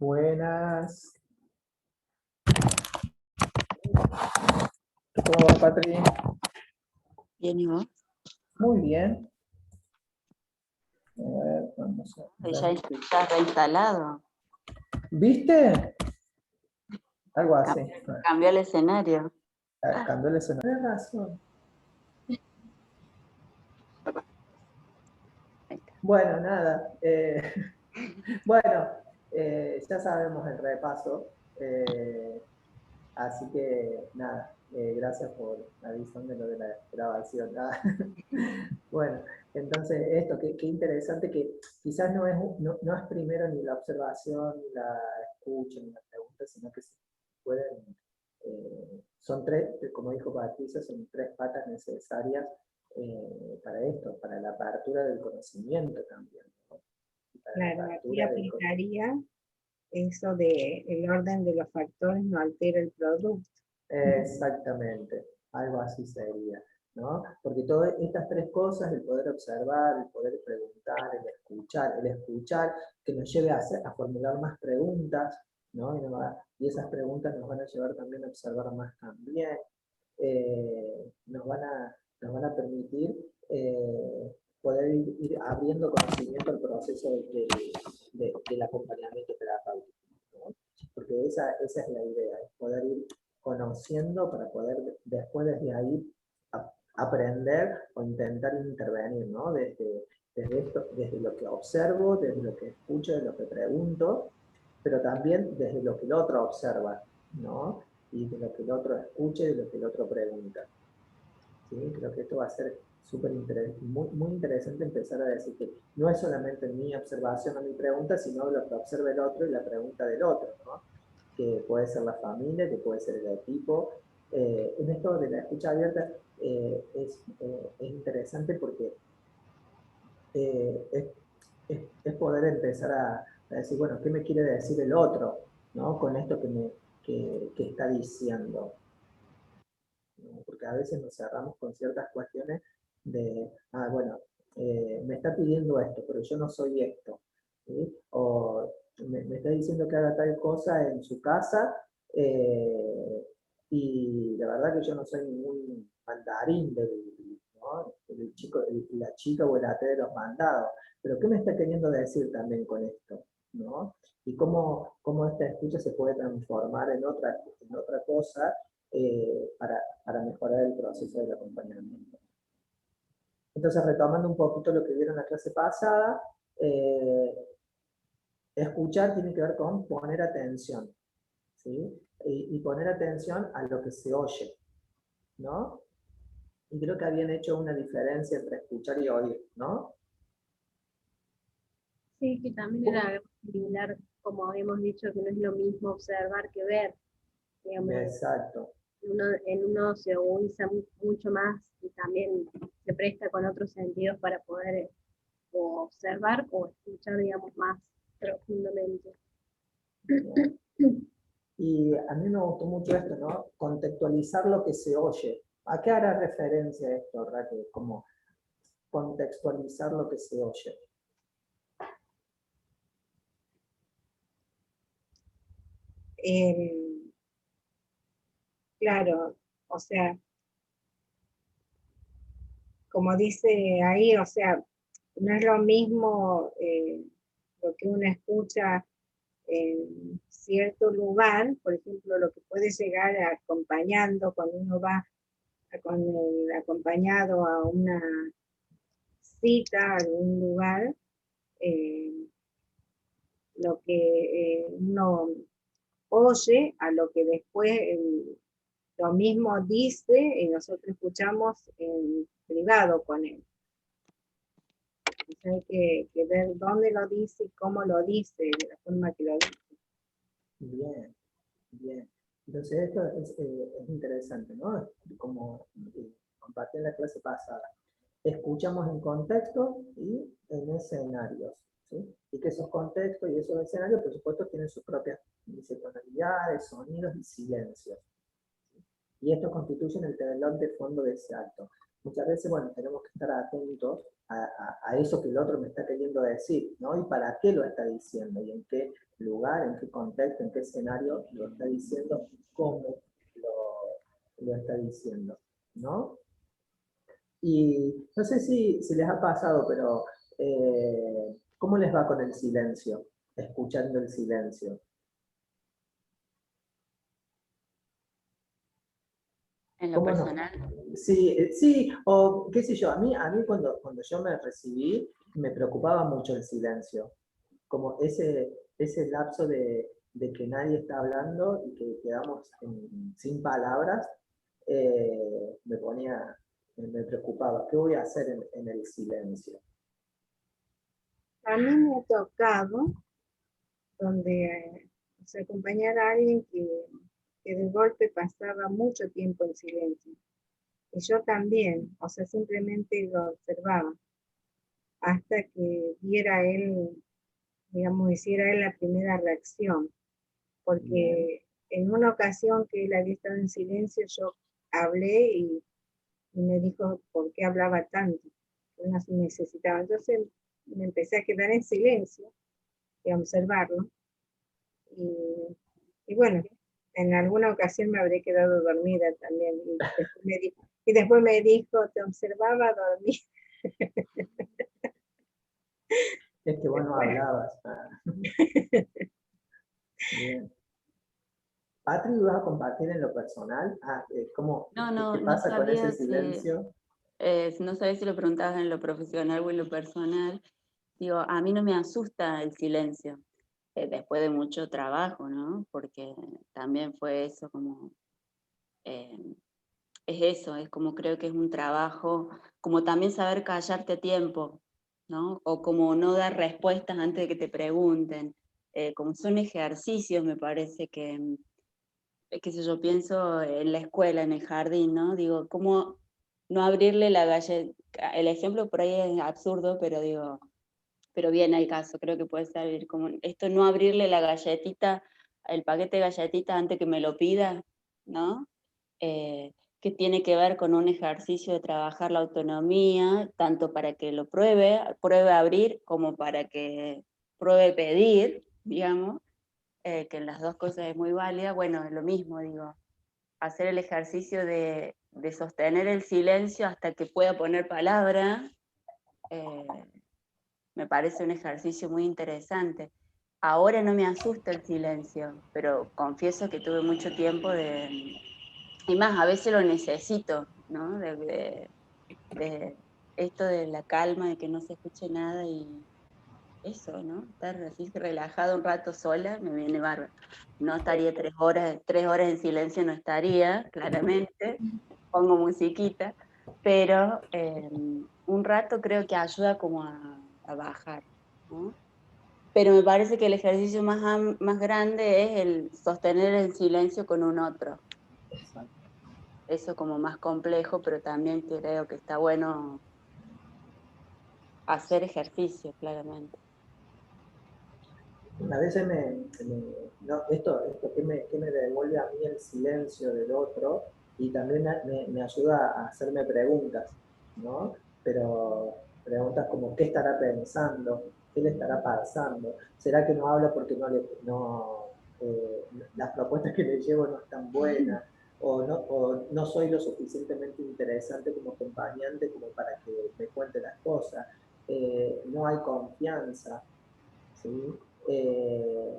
Buenas. ¿Cómo va, Patri? Bien, ¿y vos? Muy bien. A ver, vamos a Ya está reinstalado. ¿Viste? Algo así. Cambió el escenario. Cambió el escenario. Tienes razón. Bueno, nada. Bueno, ya sabemos el repaso. Así que nada, gracias por avisarme lo de la grabación. Bueno, entonces esto, qué interesante que quizás no es primero ni la observación, ni la escucha, ni la pregunta, sino que se pueden, son tres, como dijo Patricia, son tres patas necesarias para esto, para la apertura del conocimiento también, ¿no? Claro, aquí aplicaría eso de el orden de los factores no altera el producto. Exactamente, algo así sería, ¿no? Porque todas estas tres cosas, el poder observar, el poder preguntar, el escuchar que nos lleve a formular más preguntas, ¿no? Y esas preguntas nos van a llevar también a observar más también, nos van a permitir poder ir abriendo conocimiento al proceso del acompañamiento terapéutico, ¿no? Porque esa es la idea, es poder ir conociendo para poder después desde ahí aprender o intentar intervenir, ¿no? Desde lo que observo, desde lo que escucho, desde lo que pregunto, pero también desde lo que el otro observa, ¿no? Y de lo que el otro escucha y de lo que el otro pregunta. ¿Sí? Creo que esto va a ser muy interesante empezar a decir que no es solamente mi observación o mi pregunta, sino lo que observa el otro y la pregunta del otro, ¿no? Que puede ser la familia, que puede ser el equipo. En esto de la escucha abierta es interesante porque es poder empezar a decir, bueno, ¿qué me quiere decir el otro, ¿no? Con esto que está diciendo, ¿no? Porque a veces nos cerramos con ciertas cuestiones de, bueno, me está pidiendo esto, pero yo no soy esto, ¿sí? O me está diciendo que haga tal cosa en su casa, y la verdad que yo no soy ningún mandarín ¿no? La chica o el ate de los mandados, pero ¿qué me está queriendo decir también con esto? ¿No? Y cómo esta escucha se puede transformar en otra cosa para mejorar el proceso del acompañamiento. Entonces, retomando un poquito lo que vieron en la clase pasada, escuchar tiene que ver con poner atención, ¿sí? Y poner atención a lo que se oye, ¿no? Y creo que habían hecho una diferencia entre escuchar y oír, ¿no? Sí, que también era similar, como habíamos dicho, que no es lo mismo observar que ver. Digamos, exacto. En uno se agudiza mucho más y también se presta con otros sentidos para poder o observar o escuchar, digamos, más profundamente. Y a mí me gustó mucho esto, ¿no? Contextualizar lo que se oye. ¿A qué hará referencia esto, Raquel? Como contextualizar lo que se oye. Claro, o sea, como dice ahí, o sea, no es lo mismo lo que uno escucha en cierto lugar, por ejemplo, lo que puede llegar acompañando cuando uno va con el acompañado a una cita, a algún lugar, lo que uno oye a lo que después lo mismo dice y nosotros escuchamos en privado con él. Entonces hay que ver dónde lo dice y cómo lo dice, de la forma que lo dice. Bien, bien. Entonces esto es interesante, ¿no? Como compartí en la clase pasada. Escuchamos en contexto y en escenarios, ¿sí? Y que esos contextos y esos escenarios, por supuesto, tienen sus propias tonalidades, sonidos y silencios. Y esto constituye el telón de fondo de ese acto. Muchas veces, bueno, tenemos que estar atentos a eso que el otro me está queriendo decir, ¿no? Y para qué lo está diciendo, y en qué lugar, en qué contexto, en qué escenario lo está diciendo, cómo lo está diciendo, ¿no? Y no sé si les ha pasado, pero ¿cómo les va con el silencio? Escuchando el silencio. En lo ¿Cómo no? personal, Sí, sí, o qué sé yo, a mí cuando yo me recibí, me preocupaba mucho el silencio, como ese lapso de que nadie está hablando y que quedamos sin palabras, me preocupaba. ¿Qué voy a hacer en el silencio? A mí me ha tocado donde o sea, acompañar a alguien que de golpe pasaba mucho tiempo en silencio. Y yo también, o sea, simplemente lo observaba hasta que viera él, digamos, hiciera él la primera reacción. Bien. Porque en una ocasión que él había estado en silencio, yo hablé y me dijo por qué hablaba tanto, que no se necesitaba. Entonces me empecé a quedar en silencio y a observarlo. Y bueno, en alguna ocasión me habré quedado dormida también. Y después me dijo, te observaba dormir. Es que vos no Bueno, hablabas. Bien. Patri, ¿vas a compartir en lo personal? ¿Qué no pasa con ese sabía silencio? no sabía si lo preguntabas en lo profesional o en lo personal. Digo, a mí no me asusta el silencio, después de mucho trabajo, ¿no? Porque también fue eso como, eh, es eso, es como creo que es un trabajo, como también saber callarte a tiempo, ¿no? O como no dar respuestas antes de que te pregunten. Como son ejercicios, me parece que, qué sé yo, pienso en la escuela, en el jardín, ¿no? Digo, ¿cómo no abrirle la galleta? El ejemplo por ahí es absurdo, pero digo, pero viene al caso, creo que puede servir como esto, no abrirle la galletita, el paquete de galletitas antes que me lo pida, ¿no? Que tiene que ver con un ejercicio de trabajar la autonomía, tanto para que lo pruebe a abrir, como para que pruebe pedir, digamos, que en las dos cosas es muy válida. Bueno, es lo mismo, digo, hacer el ejercicio de sostener el silencio hasta que pueda poner palabra, eh, me parece un ejercicio muy interesante. Ahora no me asusta el silencio, pero confieso que tuve mucho tiempo y más, a veces lo necesito, ¿no? De esto de la calma, de que no se escuche nada y eso, ¿no? Estar así relajado un rato sola, me viene bárbaro. No estaría 3 horas en silencio, no estaría, claramente, pongo musiquita, pero un rato creo que ayuda como a bajar, ¿no? Pero me parece que el ejercicio más grande es el sostener el silencio con un otro. Exacto. Eso como más complejo, pero también creo que está bueno hacer ejercicio, claramente. A veces no, esto que me devuelve a mí el silencio del otro y también me ayuda a hacerme preguntas, ¿no? Pero preguntas como ¿qué estará pensando? ¿Qué le estará pasando? ¿Será que no habla porque las propuestas que le llevo no están buenas? O no soy lo suficientemente interesante como acompañante como para que me cuente las cosas? No hay confianza, ¿sí? Eh,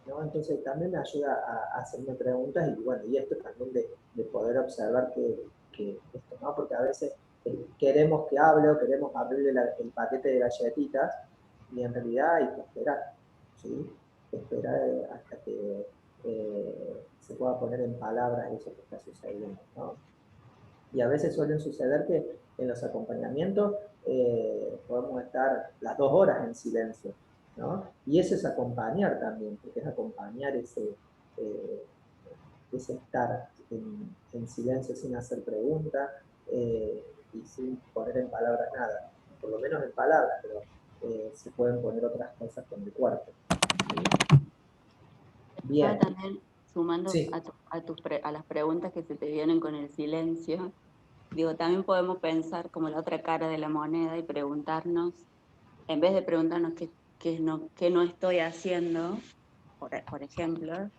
¿no? Entonces también me ayuda a hacerme preguntas y bueno, y esto también de poder observar que esto, ¿no? Porque a veces queremos que hable o queremos abrirle el paquete de galletitas y en realidad hay que esperar, ¿sí? Esperar hasta que se pueda poner en palabras eso que está sucediendo, ¿no? Y a veces suelen suceder que en los acompañamientos podemos estar las 2 horas en silencio, ¿no? Y eso es acompañar también, porque es acompañar eh, ese estar en silencio sin hacer preguntas y sin poner en palabras nada, por lo menos en palabras, pero se pueden poner otras cosas con el cuerpo. Estaba Bien, también sumando sí, a las preguntas que se te vienen con el silencio. Digo, también podemos pensar como la otra cara de la moneda y preguntarnos, en vez de preguntarnos qué no estoy haciendo, por ejemplo.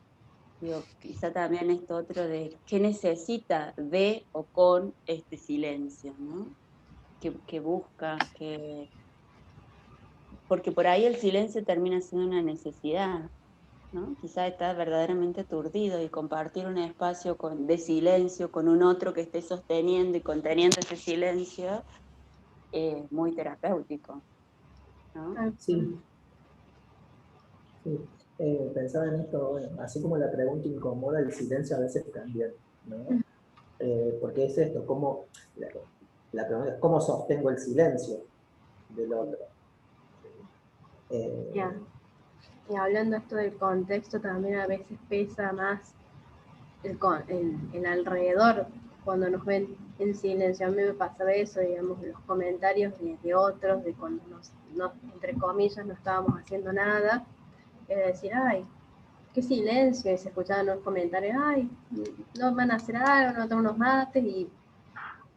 Digo, quizá también esto otro de qué necesita de o con este silencio, ¿no? Que busca, porque por ahí el silencio termina siendo una necesidad, ¿no? Quizá está verdaderamente aturdido y compartir un espacio de silencio con un otro que esté sosteniendo y conteniendo ese silencio es muy terapéutico, ¿no? Sí, sí. Pensaba en esto, bueno, así como la pregunta incomoda, el silencio a veces también, ¿no? Porque es esto, la pregunta es cómo sostengo el silencio del otro. Ya. Y hablando esto del contexto, también a veces pesa más el alrededor cuando nos ven en silencio. A mí me pasaba eso, digamos, los comentarios de otros, de cuando entre comillas, no estábamos haciendo nada, era decir, ay, qué silencio, y se escuchaban los comentarios, ay, no van a hacer algo, no toman unos mates, y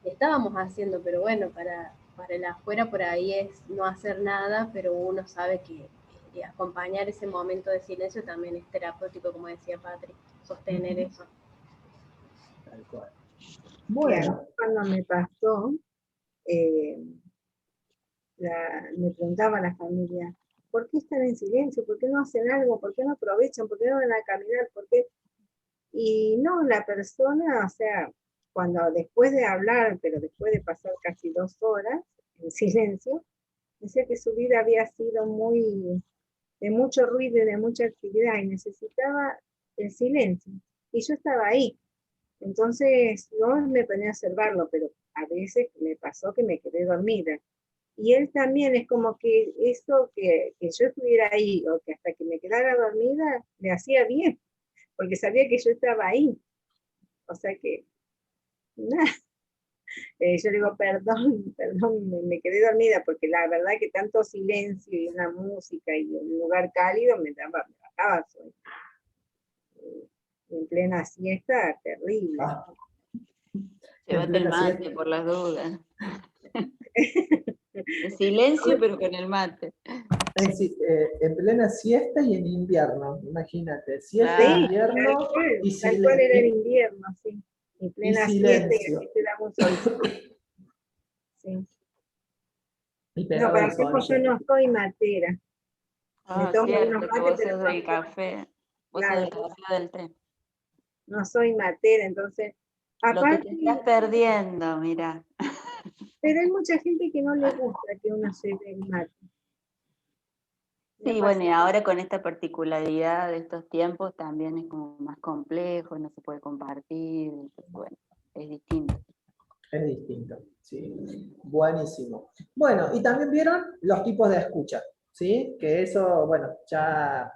estábamos haciendo, pero bueno, para el afuera por ahí es no hacer nada, pero uno sabe que acompañar ese momento de silencio también es terapéutico, como decía Patrick, sostener eso. Tal cual. Bueno, Bueno, cuando me pasó, eh, me preguntaba la familia, ¿por qué están en silencio? ¿Por qué no hacen algo? ¿Por qué no aprovechan? ¿Por qué no van a caminar? ¿Por qué? Y no, la persona, o sea, cuando después de hablar, pero después de pasar casi 2 horas en silencio, decía que su vida había sido muy, de mucho ruido y de mucha actividad y necesitaba el silencio. Y yo estaba ahí. Entonces, no me ponía a observarlo, pero a veces me pasó que me quedé dormida. Y él también es como que eso que yo estuviera ahí o que hasta que me quedara dormida, le hacía bien, porque sabía que yo estaba ahí. O sea que, nada, yo le digo, perdón, perdón, me quedé dormida, porque la verdad que tanto silencio y una música y un lugar cálido me bajaba sueño. En plena siesta, terrible. en Llévate el plena mate siesta. por las dudas. El silencio, pero con el mate. En plena siesta y en invierno, imagínate, siesta, Claro. Sí, invierno y, tal cual era el y, invierno, sí. En y plena siesta y silencio. así te daba un solcito. Sí. Y No, pegaba para el colmo sol. yo no soy matera. Me Ah, tomo unos cierto, que mates, vos pero sos no del soy, café. Vos sos claro, del café o del té. no soy matera, entonces, Lo que te estás aparte, perdiendo, mira. pero hay mucha gente que no le gusta que uno lleve el mate. Me ha Sí, bueno, y pasado. ahora con esta particularidad de estos tiempos también es como más complejo, no se puede compartir, entonces, bueno, es distinto. Es distinto, sí. Buenísimo. Bueno, y también vieron los tipos de escucha, ¿sí? Que eso, bueno, ya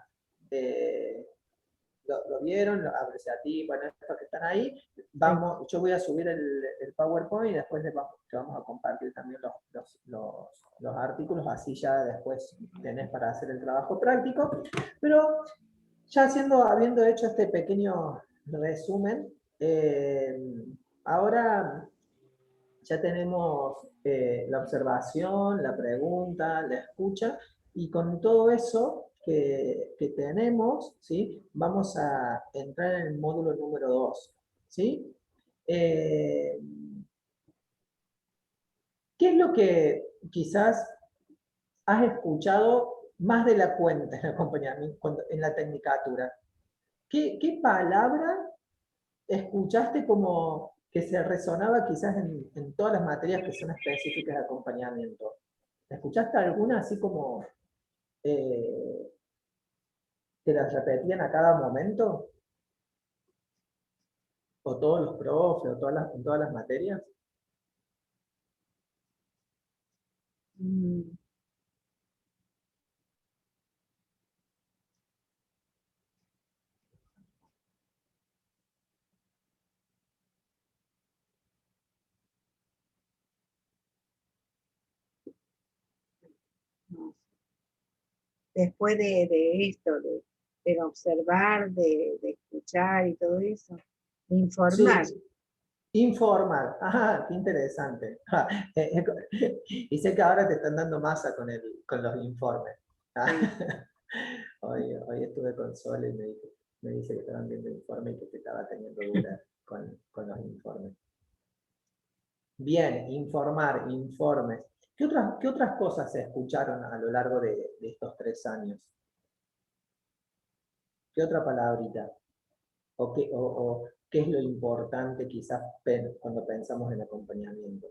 lo vieron, aprecia a ti, bueno, estos que están ahí. Vamos, yo voy a subir el PowerPoint y después te vamos a compartir también los artículos, así ya después tenés para hacer el trabajo práctico. Pero ya habiendo hecho este pequeño resumen, ahora ya tenemos la observación, la pregunta, la escucha, y con todo eso que tenemos, ¿sí? Vamos a entrar en el módulo número 2. ¿Sí? Eh, ¿Qué es lo que quizás has escuchado más de la cuenta en el acompañamiento, en la tecnicatura? ¿Qué palabra escuchaste como que se resonaba quizás en todas las materias que son específicas de acompañamiento? ¿Escuchaste alguna así como eh, que las repetían a cada momento? ¿O todos los profes, o en todas las materias? Mm, no. Después de esto, de observar, de escuchar y todo eso, de informar. Sí, informar. Ajá, qué interesante. Y sé que ahora te están dando masa con los informes. Hoy estuve con Sol y me dice que estaban viendo informe y que estaba teniendo dudas con los informes. Bien, informar, informes. ¿Qué otras cosas se escucharon a lo largo de estos 3 años? ¿Qué otra palabrita? ¿O qué es lo importante quizás cuando pensamos en acompañamiento?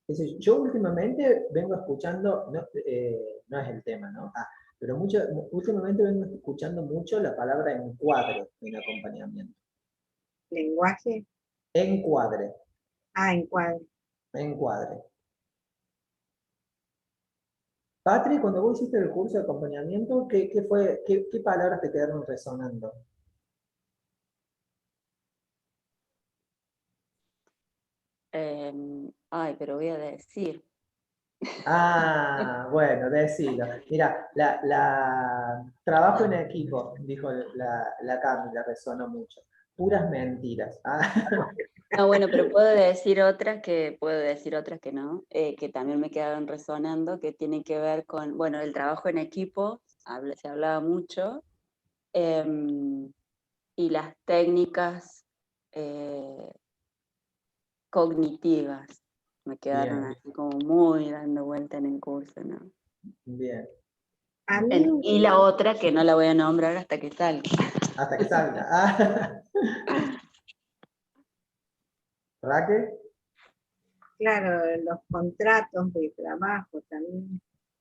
Es decir, yo últimamente vengo escuchando, no es el tema, ¿no? Pero últimamente vengo escuchando mucho la palabra encuadre en acompañamiento. Lenguaje. Encuadre. Encuadre. Encuadre. Patri, cuando vos hiciste el curso de acompañamiento, ¿qué palabras te quedaron resonando? Pero voy a decir. Bueno, decilo. Mira, trabajo en equipo, dijo la Cami, la resonó mucho. Puras mentiras. No, bueno, pero puedo decir otras que no, que también me quedaron resonando, que tienen que ver con, bueno, el trabajo en equipo, se hablaba mucho, y las técnicas cognitivas me quedaron Bien. así como muy dando vuelta en el curso, ¿no? Bien. A mí, Y la otra que no la voy a nombrar hasta que salga. Hasta que salga. ¿Raquel? claro, los contratos de trabajo también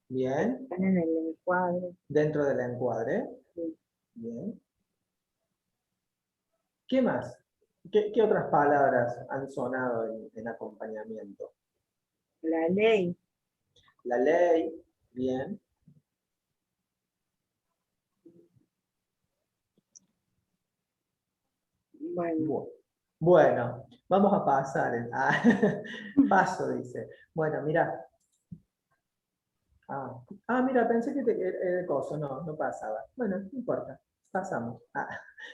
Bien. están en el encuadre. Dentro del encuadre. Sí. Bien. ¿Qué más? ¿Qué otras palabras han sonado en acompañamiento? La ley. La ley. Bien. Bueno, vamos a pasar. Paso, dice. Bueno, mira. Mira, pensé que era el coso. No pasaba. Bueno, no importa. Pasamos.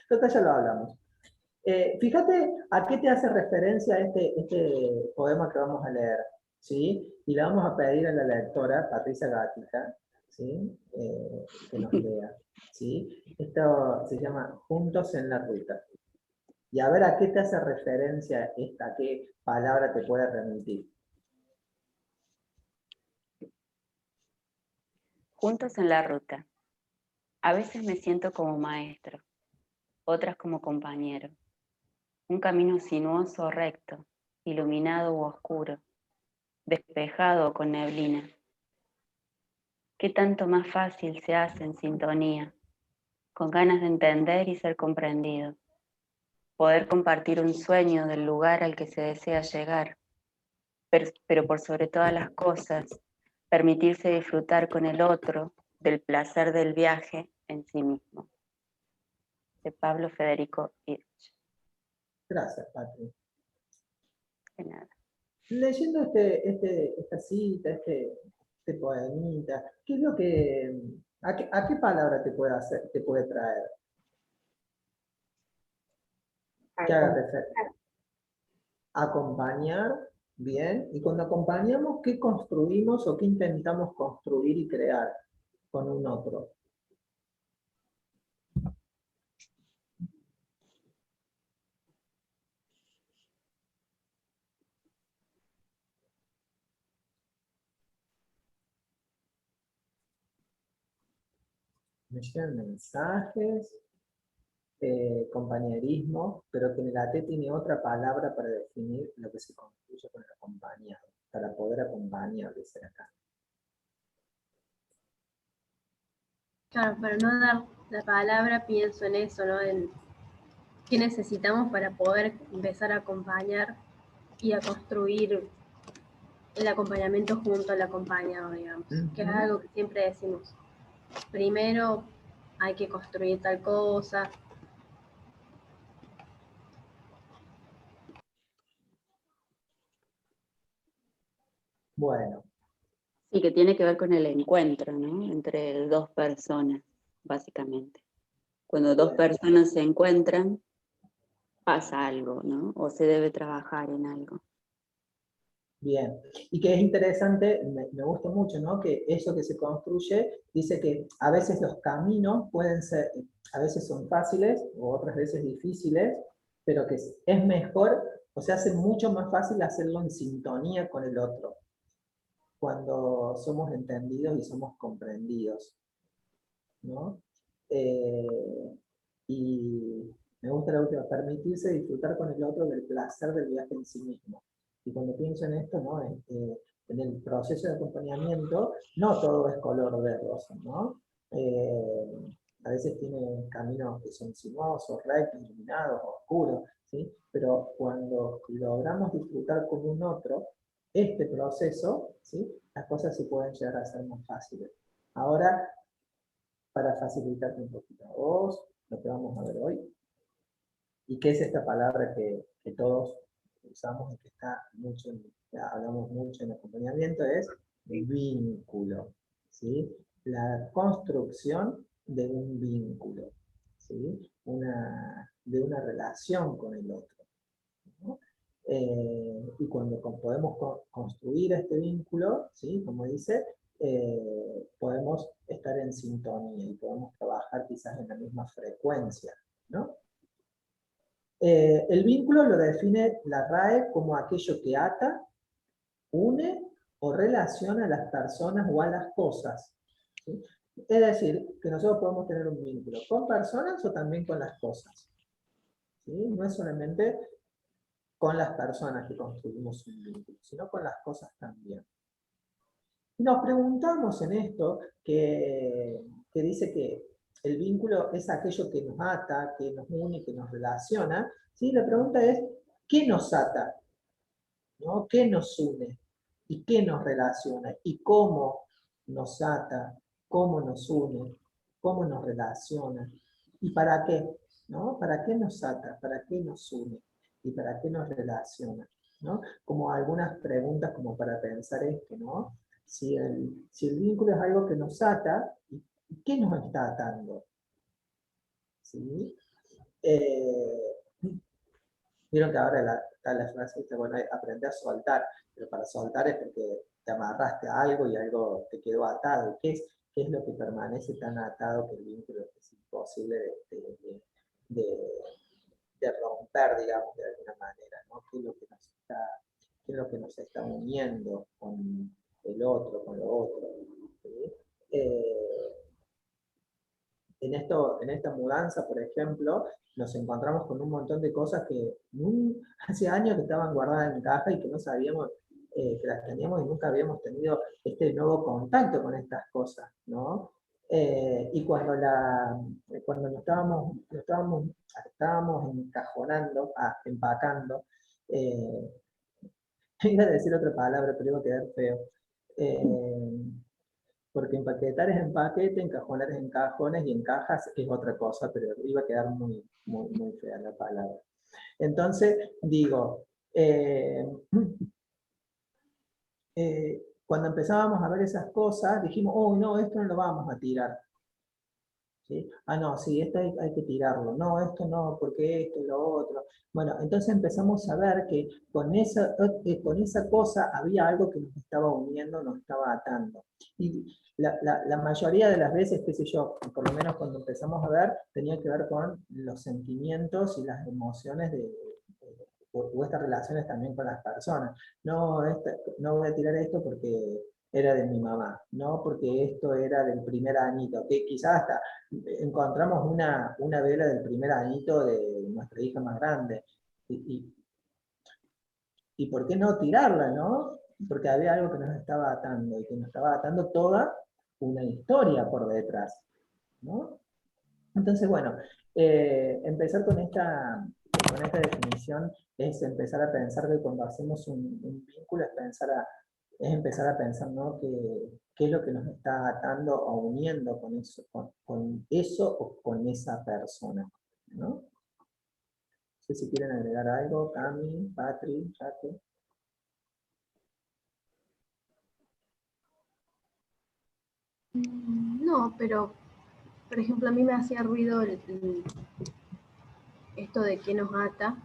Total, ya lo hablamos. Fíjate a qué te hace referencia este poema que vamos a leer, ¿sí? Y le vamos a pedir a la lectora, Patricia Gatica, ¿sí? Que nos lea, ¿sí? Esto se llama Juntos en la Ruta. Y a ver a qué te hace referencia esta, qué palabra te puede remitir. Juntos en la ruta. A veces me siento como maestro, otras como compañero. Un camino sinuoso o recto, iluminado u oscuro, despejado o con neblina. Qué tanto más fácil se hace en sintonía, con ganas de entender y ser comprendido. Poder compartir un sueño del lugar al que se desea llegar, pero por sobre todas las cosas, permitirse disfrutar con el otro del placer del viaje en sí mismo. De Pablo Federico Hirsch. Gracias, Patri. De nada. Leyendo esta cita, este poemita, ¿qué es lo que, a qué palabra te puede traer? ¿Qué haga referencia? Acompañar, bien, y cuando acompañamos, ¿qué construimos o qué intentamos construir y crear con un otro? Me llegan mensajes, compañerismo, pero que en la T tiene otra palabra para definir lo que se construye con el acompañado, para poder acompañar, dice acá. Claro, para no dar la palabra pienso en eso, ¿no? En qué necesitamos para poder empezar a acompañar y a construir el acompañamiento junto al acompañado, digamos. Que es algo que siempre decimos. Primero hay que construir tal cosa. Bueno. Sí, que tiene que ver con el encuentro, ¿no? Entre dos personas, básicamente. cuando dos personas se encuentran, pasa algo, ¿no? O se debe trabajar en algo. Bien, y que es interesante, me gusta mucho, ¿no? Que eso que se construye, dice que a veces los caminos pueden ser, a veces son fáciles, o otras veces difíciles, pero que es mejor, o se hace mucho más fácil hacerlo en sintonía con el otro, cuando somos entendidos y somos comprendidos, ¿no? Y me gusta la última, permitirse disfrutar con el otro del placer del viaje en sí mismo. Y cuando pienso en esto, ¿no? En el proceso de acompañamiento, no todo es color de rosa, ¿no? A veces tiene caminos que son sinuosos, rectos, iluminados, oscuros, ¿sí? Pero cuando logramos disfrutar con un otro este proceso, ¿sí? Las cosas se pueden llegar a ser más fáciles. Ahora, para facilitarte un poquito a vos, lo que vamos a ver hoy, y qué es esta palabra que todos usamos y que está mucho, hablamos mucho en acompañamiento, es vínculo, ¿sí? La construcción de un vínculo, ¿sí? De una relación con el otro, ¿no? Y cuando podemos construir este vínculo, ¿sí? Como dice, podemos estar en sintonía y podemos trabajar quizás en la misma frecuencia, ¿no? El vínculo lo define la RAE como aquello que ata, une o relaciona a las personas o a las cosas, ¿sí? Es decir, que nosotros podemos tener un vínculo con personas o también con las cosas, ¿sí? No es solamente con las personas que construimos un vínculo, sino con las cosas también. Y nos preguntamos en esto, que dice que el vínculo es aquello que nos ata, que nos une, que nos relaciona, ¿sí? La pregunta es, ¿qué nos ata? ¿No? ¿Qué nos une? ¿Y qué nos relaciona? ¿Y cómo nos ata? ¿Cómo nos une? ¿Cómo nos relaciona? ¿Y para qué? ¿No? ¿Para qué nos ata? ¿Para qué nos une? ¿Y para qué nos relaciona? ¿No? Como algunas preguntas como para pensar esto, ¿no? Si el vínculo es algo que nos ata, ¿y qué nos está atando? ¿Sí? Vieron que ahora está la frase, dice, bueno, aprender a soltar, pero para soltar es porque te amarraste a algo y algo te quedó atado. ¿Qué es lo que permanece tan atado que el vínculo es imposible de romper, digamos, de alguna manera, ¿no? ¿Qué es lo que nos está uniendo con el otro, con lo otro? ¿Sí? En esta mudanza, por ejemplo, nos encontramos con un montón de cosas que hace años que estaban guardadas en caja y que no sabíamos que las teníamos y nunca habíamos tenido este nuevo contacto con estas cosas, ¿no? Y cuando estábamos encajonando, empacando, iba a decir otra palabra, pero iba a quedar feo. Porque empaquetar es empaquete, encajonar es encajones y en cajas es otra cosa, pero iba a quedar muy, muy, muy fea la palabra. Entonces, digo, cuando empezábamos a ver esas cosas, dijimos, oh, no, esto no lo vamos a tirar. ¿Sí? Ah, no, sí, esto hay que tirarlo. No, esto no, porque esto y lo otro. Bueno, entonces empezamos a ver que con esa cosa había algo que nos estaba uniendo, nos estaba atando. Y la mayoría de las veces, qué sé yo, por lo menos cuando empezamos a ver, tenía que ver con los sentimientos y las emociones o estas relaciones también con las personas. No, no voy a tirar esto porque era de mi mamá, no porque esto era del primer añito, que quizás hasta encontramos una vela del primer añito de nuestra hija más grande. Y ¿por qué no tirarla, no? Porque había algo que nos estaba atando, y que nos estaba atando toda una historia por detrás, ¿no? Entonces, bueno, empezar con esta definición es empezar a pensar que cuando hacemos un vínculo es empezar a pensar, ¿no? ¿Qué es lo que nos está atando o uniendo con eso o con esa persona, ¿no? No sé si quieren agregar algo, Cami, Patri, Jaque. No, pero por ejemplo, a mí me hacía ruido esto de qué nos ata,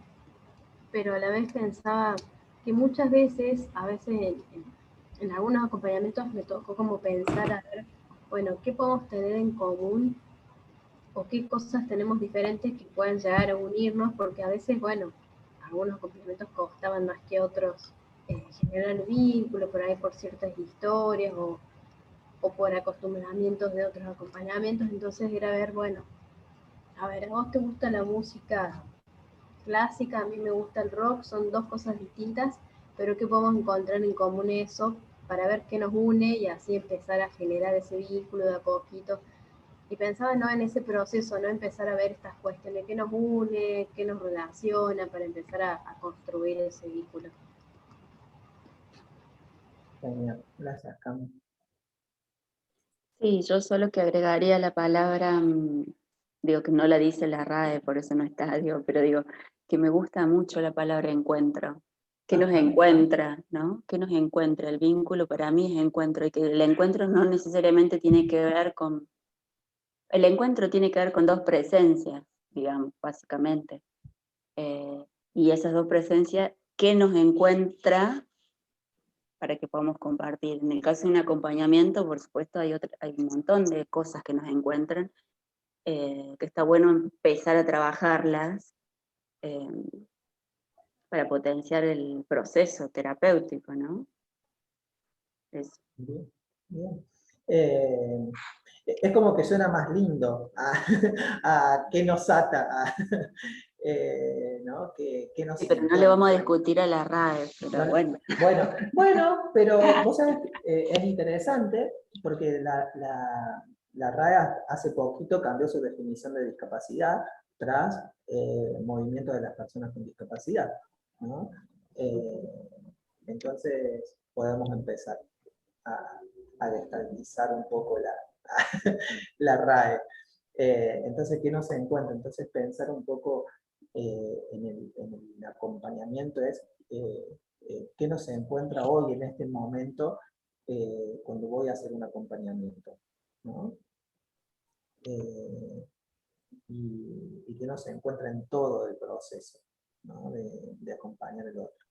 pero a la vez pensaba que muchas veces, a veces en algunos acompañamientos me tocó como pensar, a ver, bueno, ¿qué podemos tener en común? O qué cosas tenemos diferentes que puedan llegar a unirnos, porque a veces, bueno, algunos acompañamientos costaban más que otros generar vínculo por ahí por ciertas historias o por acostumbramientos de otros acompañamientos, entonces era ver, bueno, a ver, a vos te gusta la música clásica, a mí me gusta el rock, son dos cosas distintas, pero ¿qué podemos encontrar en común eso para ver qué nos une y así empezar a generar ese vínculo de a poquito? Y pensaba ¿no? en ese proceso, ¿no? Empezar a ver estas cuestiones, qué nos une, qué nos relaciona, para empezar a construir ese vínculo. Genial, gracias, Cami. Sí, yo solo que agregaría la palabra, digo que no la dice la RAE, por eso no está, digo, pero digo que me gusta mucho la palabra encuentro, que nos encuentra, ¿no? Que nos encuentra, el vínculo para mí es encuentro, y que el encuentro no necesariamente tiene que ver con, el encuentro tiene que ver con dos presencias, digamos, básicamente, y esas dos presencias, ¿qué nos encuentra para que podamos compartir? En el caso de un acompañamiento, por supuesto, hay un montón de cosas que nos encuentran, que está bueno empezar a trabajarlas eh, para potenciar el proceso terapéutico, ¿no? Eso. Bien, bien. Es como que suena más lindo a qué nos ata, ¿no? Que nos Sí, pero no le vamos a encuentra. discutir a la RAE, pero No, bueno. bueno, pero vos sabés, es interesante porque la RAE hace poquito cambió su definición de discapacidad tras el movimiento de las personas con discapacidad, ¿no? Entonces podemos empezar a destabilizar un poco la RAE. Entonces, ¿qué no se encuentra? Entonces, pensar un poco en el acompañamiento es qué no se encuentra hoy en este momento cuando voy a hacer un acompañamiento, ¿no? Y que no se encuentra en todo el proceso, ¿no? de acompañar al otro.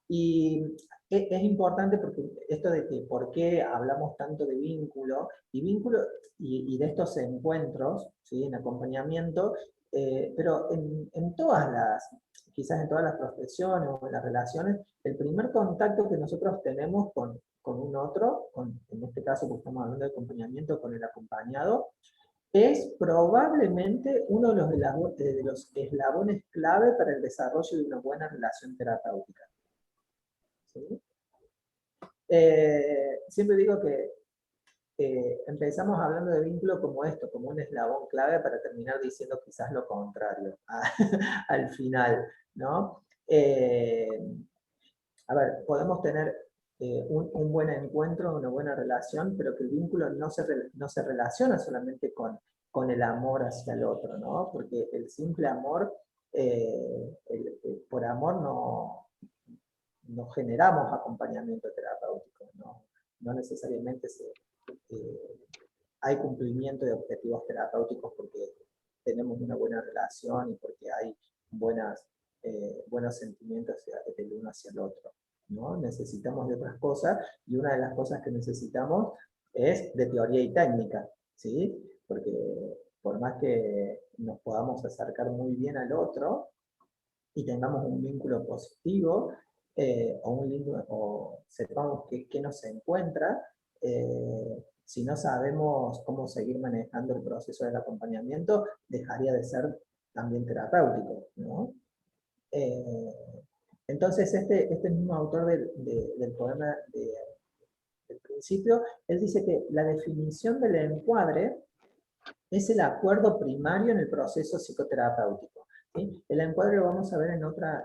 Y es importante porque esto de que por qué hablamos tanto de vínculo y de estos encuentros, ¿sí? En acompañamiento, pero en todas quizás en todas las profesiones o en las relaciones, el primer contacto que nosotros tenemos con un otro, en este caso porque estamos hablando de acompañamiento con el acompañado, es probablemente uno de los eslabones clave para el desarrollo de una buena relación terapéutica. ¿Sí? Siempre digo que empezamos hablando de vínculo como esto, como un eslabón clave para terminar diciendo quizás lo contrario al final, ¿no? A ver, podemos tener un buen encuentro, una buena relación, pero que el vínculo no se relaciona solamente con el amor hacia el otro, ¿no? Porque el simple amor, por amor no generamos acompañamiento terapéutico, no necesariamente hay cumplimiento de objetivos terapéuticos porque tenemos una buena relación y porque hay buenos sentimientos del uno hacia el otro, ¿no? Necesitamos de otras cosas y una de las cosas que necesitamos es de teoría y técnica, ¿sí? Porque por más que nos podamos acercar muy bien al otro y tengamos un vínculo positivo, o sepamos qué nos encuentra, si no sabemos cómo seguir manejando el proceso del acompañamiento, dejaría de ser también terapéutico, ¿no? Entonces, este mismo autor del poema del principio, él dice que la definición del encuadre es el acuerdo primario en el proceso psicoterapéutico. ¿Sí? El encuadre lo vamos a ver en otra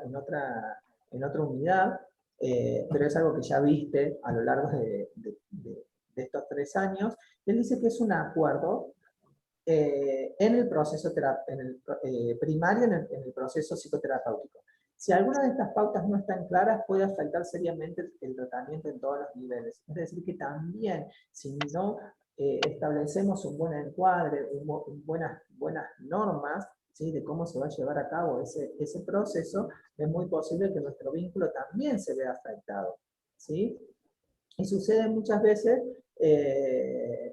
unidad, pero es algo que ya viste a lo largo de estos 3 años. Él dice que es un acuerdo en el proceso primario en el proceso psicoterapéutico. Si alguna de estas pautas no están claras, puede afectar seriamente el tratamiento en todos los niveles. Es decir, que también, si no establecemos un buen encuadre, buenas normas, ¿sí?, de cómo se va a llevar a cabo ese proceso, es muy posible que nuestro vínculo también se vea afectado, ¿sí? Y sucede muchas veces,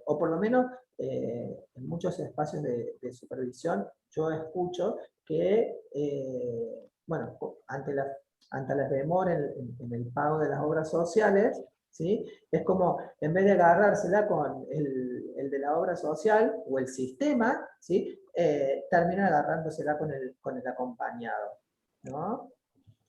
o por lo menos en muchos espacios de supervisión, yo escucho que, bueno, ante las demoras en el pago de las obras sociales, ¿sí?, es como, en vez de agarrársela con el de la obra social o el sistema, ¿sí?, termina agarrándosela con el acompañado, ¿no?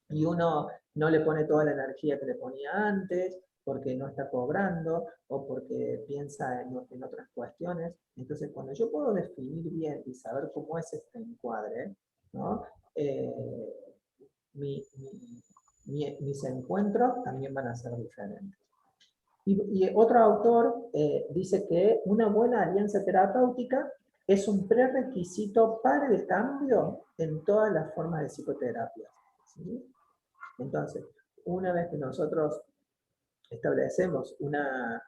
Y uno no le pone toda la energía que le ponía antes, porque no está cobrando, o porque piensa en otras cuestiones. Entonces, cuando yo puedo definir bien y saber cómo es este encuadre, ¿no?, mis encuentros también van a ser diferentes. Y otro autor dice que una buena alianza terapéutica es un prerequisito para el cambio en todas las formas de psicoterapia, ¿sí? Entonces, una vez que nosotros establecemos una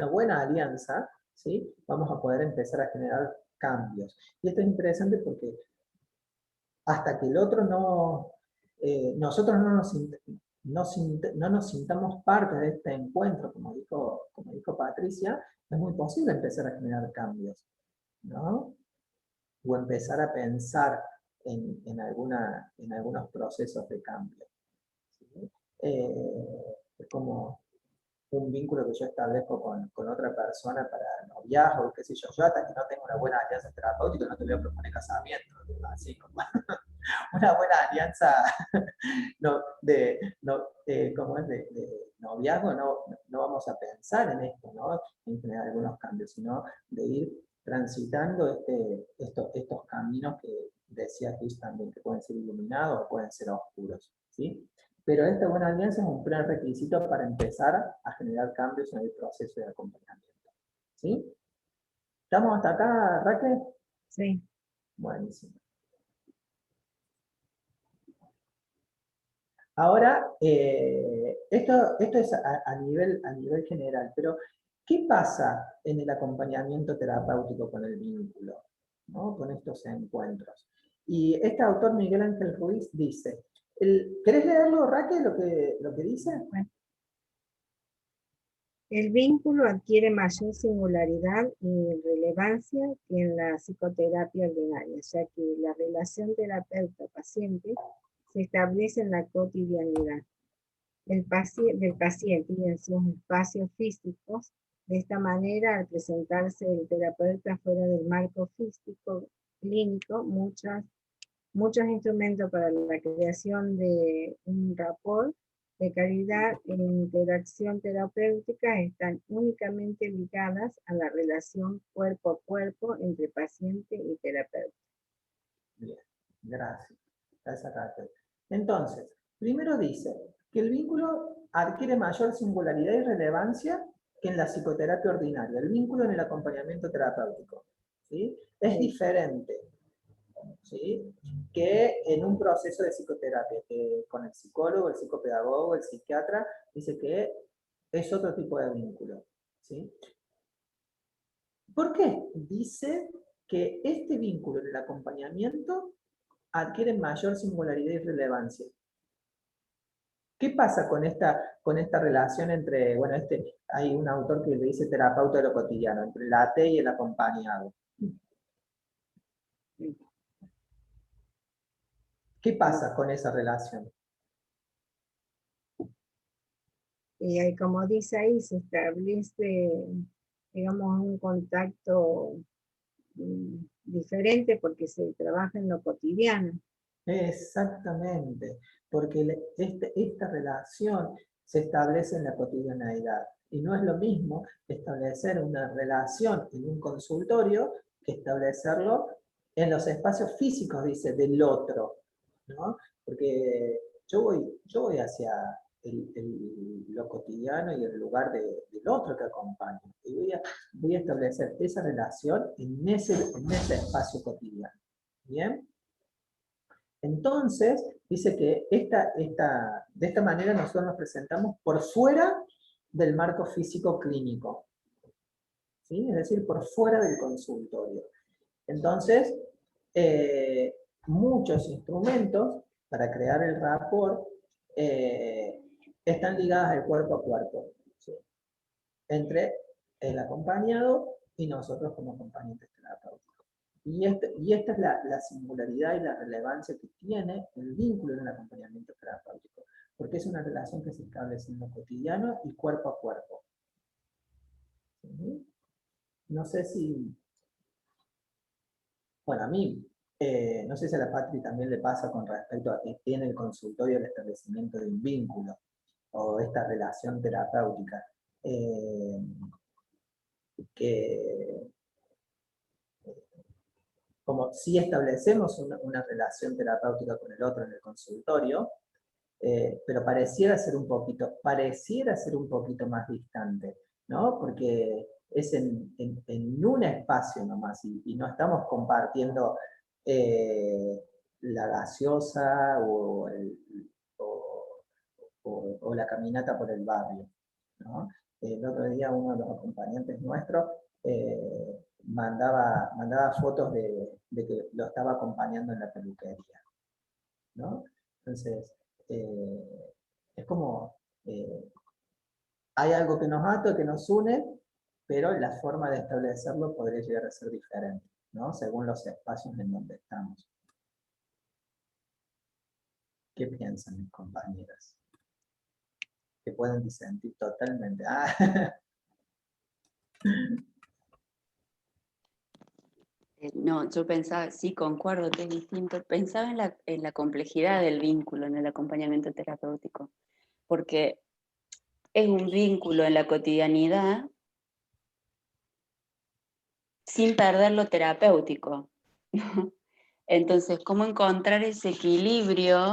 buena alianza, ¿sí?, vamos a poder empezar a generar cambios. Y esto es interesante porque hasta que el otro nosotros no nos sintamos parte de este encuentro, como dijo Patricia, es muy posible empezar a generar cambios, ¿no? O empezar a pensar en algunos procesos de cambio, ¿sí? Es como un vínculo que yo establezco con otra persona para noviazgo, qué sé yo. Yo hasta que no tengo una buena alianza terapéutica no te voy a proponer casamiento, así como una buena alianza ¿cómo es? De noviazgo, no vamos a pensar en esto, ¿no?, en generar algunos cambios, sino de ir transitando estos caminos que decía Chris también, que pueden ser iluminados o pueden ser oscuros, ¿sí? Pero esta buena alianza es un prerequisito para empezar a generar cambios en el proceso de acompañamiento, ¿sí? ¿Estamos hasta acá, Raquel? Sí. Buenísimo. Ahora, esto es a nivel general, pero ¿qué pasa en el acompañamiento terapéutico con el vínculo, ¿no?, con estos encuentros? Y este autor, Miguel Ángel Ruiz, dice, ¿querés leerlo, Raquel, lo que dice? Bueno. El vínculo adquiere mayor singularidad y relevancia que en la psicoterapia ordinaria, ya que la relación terapeuta-paciente se establece en la cotidianidad del paciente y en sus espacios físicos. De esta manera, al presentarse el terapeuta fuera del marco físico clínico, muchos instrumentos para la creación de un rapport de calidad en interacción terapéutica están únicamente ligadas a la relación cuerpo a cuerpo entre paciente y terapeuta. Bien, gracias. Gracias, Raquel. Entonces, primero dice que el vínculo adquiere mayor singularidad y relevancia que en la psicoterapia ordinaria, el vínculo en el acompañamiento terapéutico, ¿sí? Es diferente, ¿sí?, que en un proceso de psicoterapia, que con el psicólogo, el psicopedagogo, el psiquiatra, dice que es otro tipo de vínculo, ¿sí? ¿Por qué dice que este vínculo en el acompañamiento adquiere mayor singularidad y relevancia? ¿Qué pasa con esta relación entre, bueno, hay un autor que le dice terapeuta de lo cotidiano, entre la AT y el acompañado? ¿Qué pasa con esa relación? Y como dice ahí, se establece, digamos, un contacto diferente porque se trabaja en lo cotidiano. Exactamente, porque esta relación se establece en la cotidianeidad. Y no es lo mismo establecer una relación en un consultorio que establecerlo en los espacios físicos, dice, del otro, ¿no? Porque yo voy hacia lo cotidiano y el lugar del otro que acompaña. Y voy a establecer esa relación en ese espacio cotidiano. ¿Bien? Entonces, dice que de esta manera nosotros nos presentamos por fuera del marco físico clínico. ¿sí? Es decir, por fuera del consultorio. Entonces, muchos instrumentos para crear el rapport están ligados al cuerpo a cuerpo, ¿sí? Entre el acompañado y nosotros como acompañantes terapéuticos. Y esta es la singularidad y la relevancia que tiene el vínculo en el acompañamiento terapéutico, porque es una relación que se establece en lo cotidiano y cuerpo a cuerpo. ¿Sí? No sé si... Bueno, a mí, no sé si a la Patri también le pasa con respecto a que tiene el consultorio el establecimiento de un vínculo o esta relación terapéutica. Que como si establecemos una relación terapéutica con el otro en el consultorio, pero pareciera ser un poquito más distante, ¿no? Porque es en un espacio nomás y no estamos compartiendo la gaseosa o la caminata por el barrio, ¿no? El otro día uno de los acompañantes nuestros mandaba fotos de que lo estaba acompañando en la peluquería, ¿no? Entonces, es como, hay algo que nos ata, que nos une, pero la forma de establecerlo podría llegar a ser diferente, ¿no? Según los espacios en donde estamos. ¿Qué piensan mis compañeras? Que pueden disentir totalmente. No, yo pensaba, sí, concuerdo que es distinto. Pensaba en la complejidad del vínculo en el acompañamiento terapéutico, porque es un vínculo en la cotidianidad sin perder lo terapéutico. Entonces, ¿cómo encontrar ese equilibrio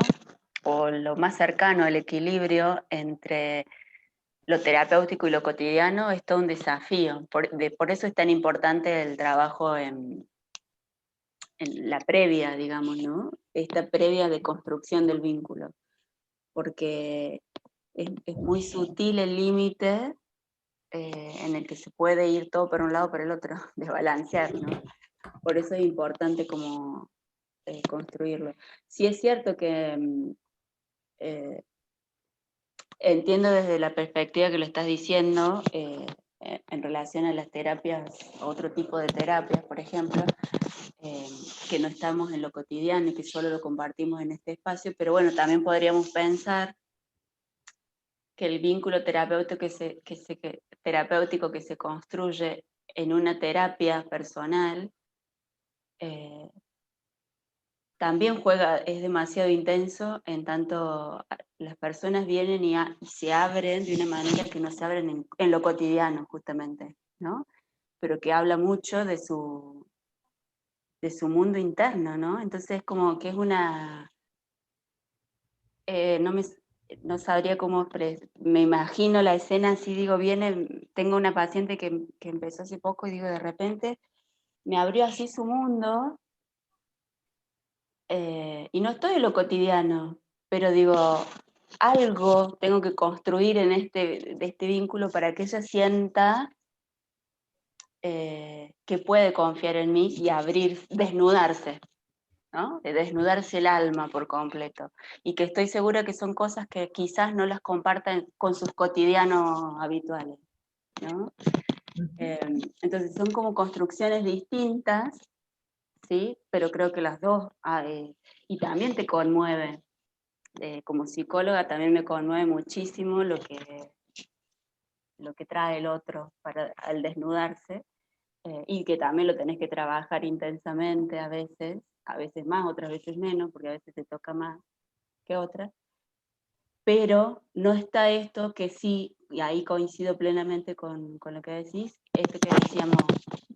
o lo más cercano al equilibrio entre lo terapéutico y lo cotidiano? Es todo un desafío. Por eso es tan importante el trabajo en la previa, digamos, ¿no? Esta previa de construcción del vínculo, porque es muy sutil el límite en el que se puede ir todo por un lado o por el otro, desbalancear, ¿no? Por eso es importante como construirlo. Sí es cierto que entiendo desde la perspectiva que lo estás diciendo, en relación a las terapias, a otro tipo de terapias, por ejemplo, que no estamos en lo cotidiano y que solo lo compartimos en este espacio, pero bueno, también podríamos pensar que el vínculo terapéutico que se construye en una terapia personal también es demasiado intenso, en tanto las personas vienen y se abren de una manera que no se abren en lo cotidiano, justamente, ¿no? Pero que habla mucho de su mundo interno, ¿no? Entonces como que es una... no sabría cómo... Me imagino la escena así, digo, tengo una paciente que empezó hace poco y digo, de repente me abrió así su mundo, y no estoy en lo cotidiano, pero digo, algo tengo que construir de este vínculo para que ella sienta que puede confiar en mí y desnudarse, ¿no? De desnudarse el alma por completo. Y que estoy segura que son cosas que quizás no las compartan con sus cotidianos habituales, ¿no? Entonces son como construcciones distintas, ¿sí? Pero creo que las dos, y también te conmueven. Como psicóloga también me conmueve muchísimo lo que trae el otro al desnudarse, y que también lo tenés que trabajar intensamente a veces más, otras veces menos, porque a veces te toca más que otras, pero no está esto que sí, y ahí coincido plenamente con lo que decís, esto que decíamos,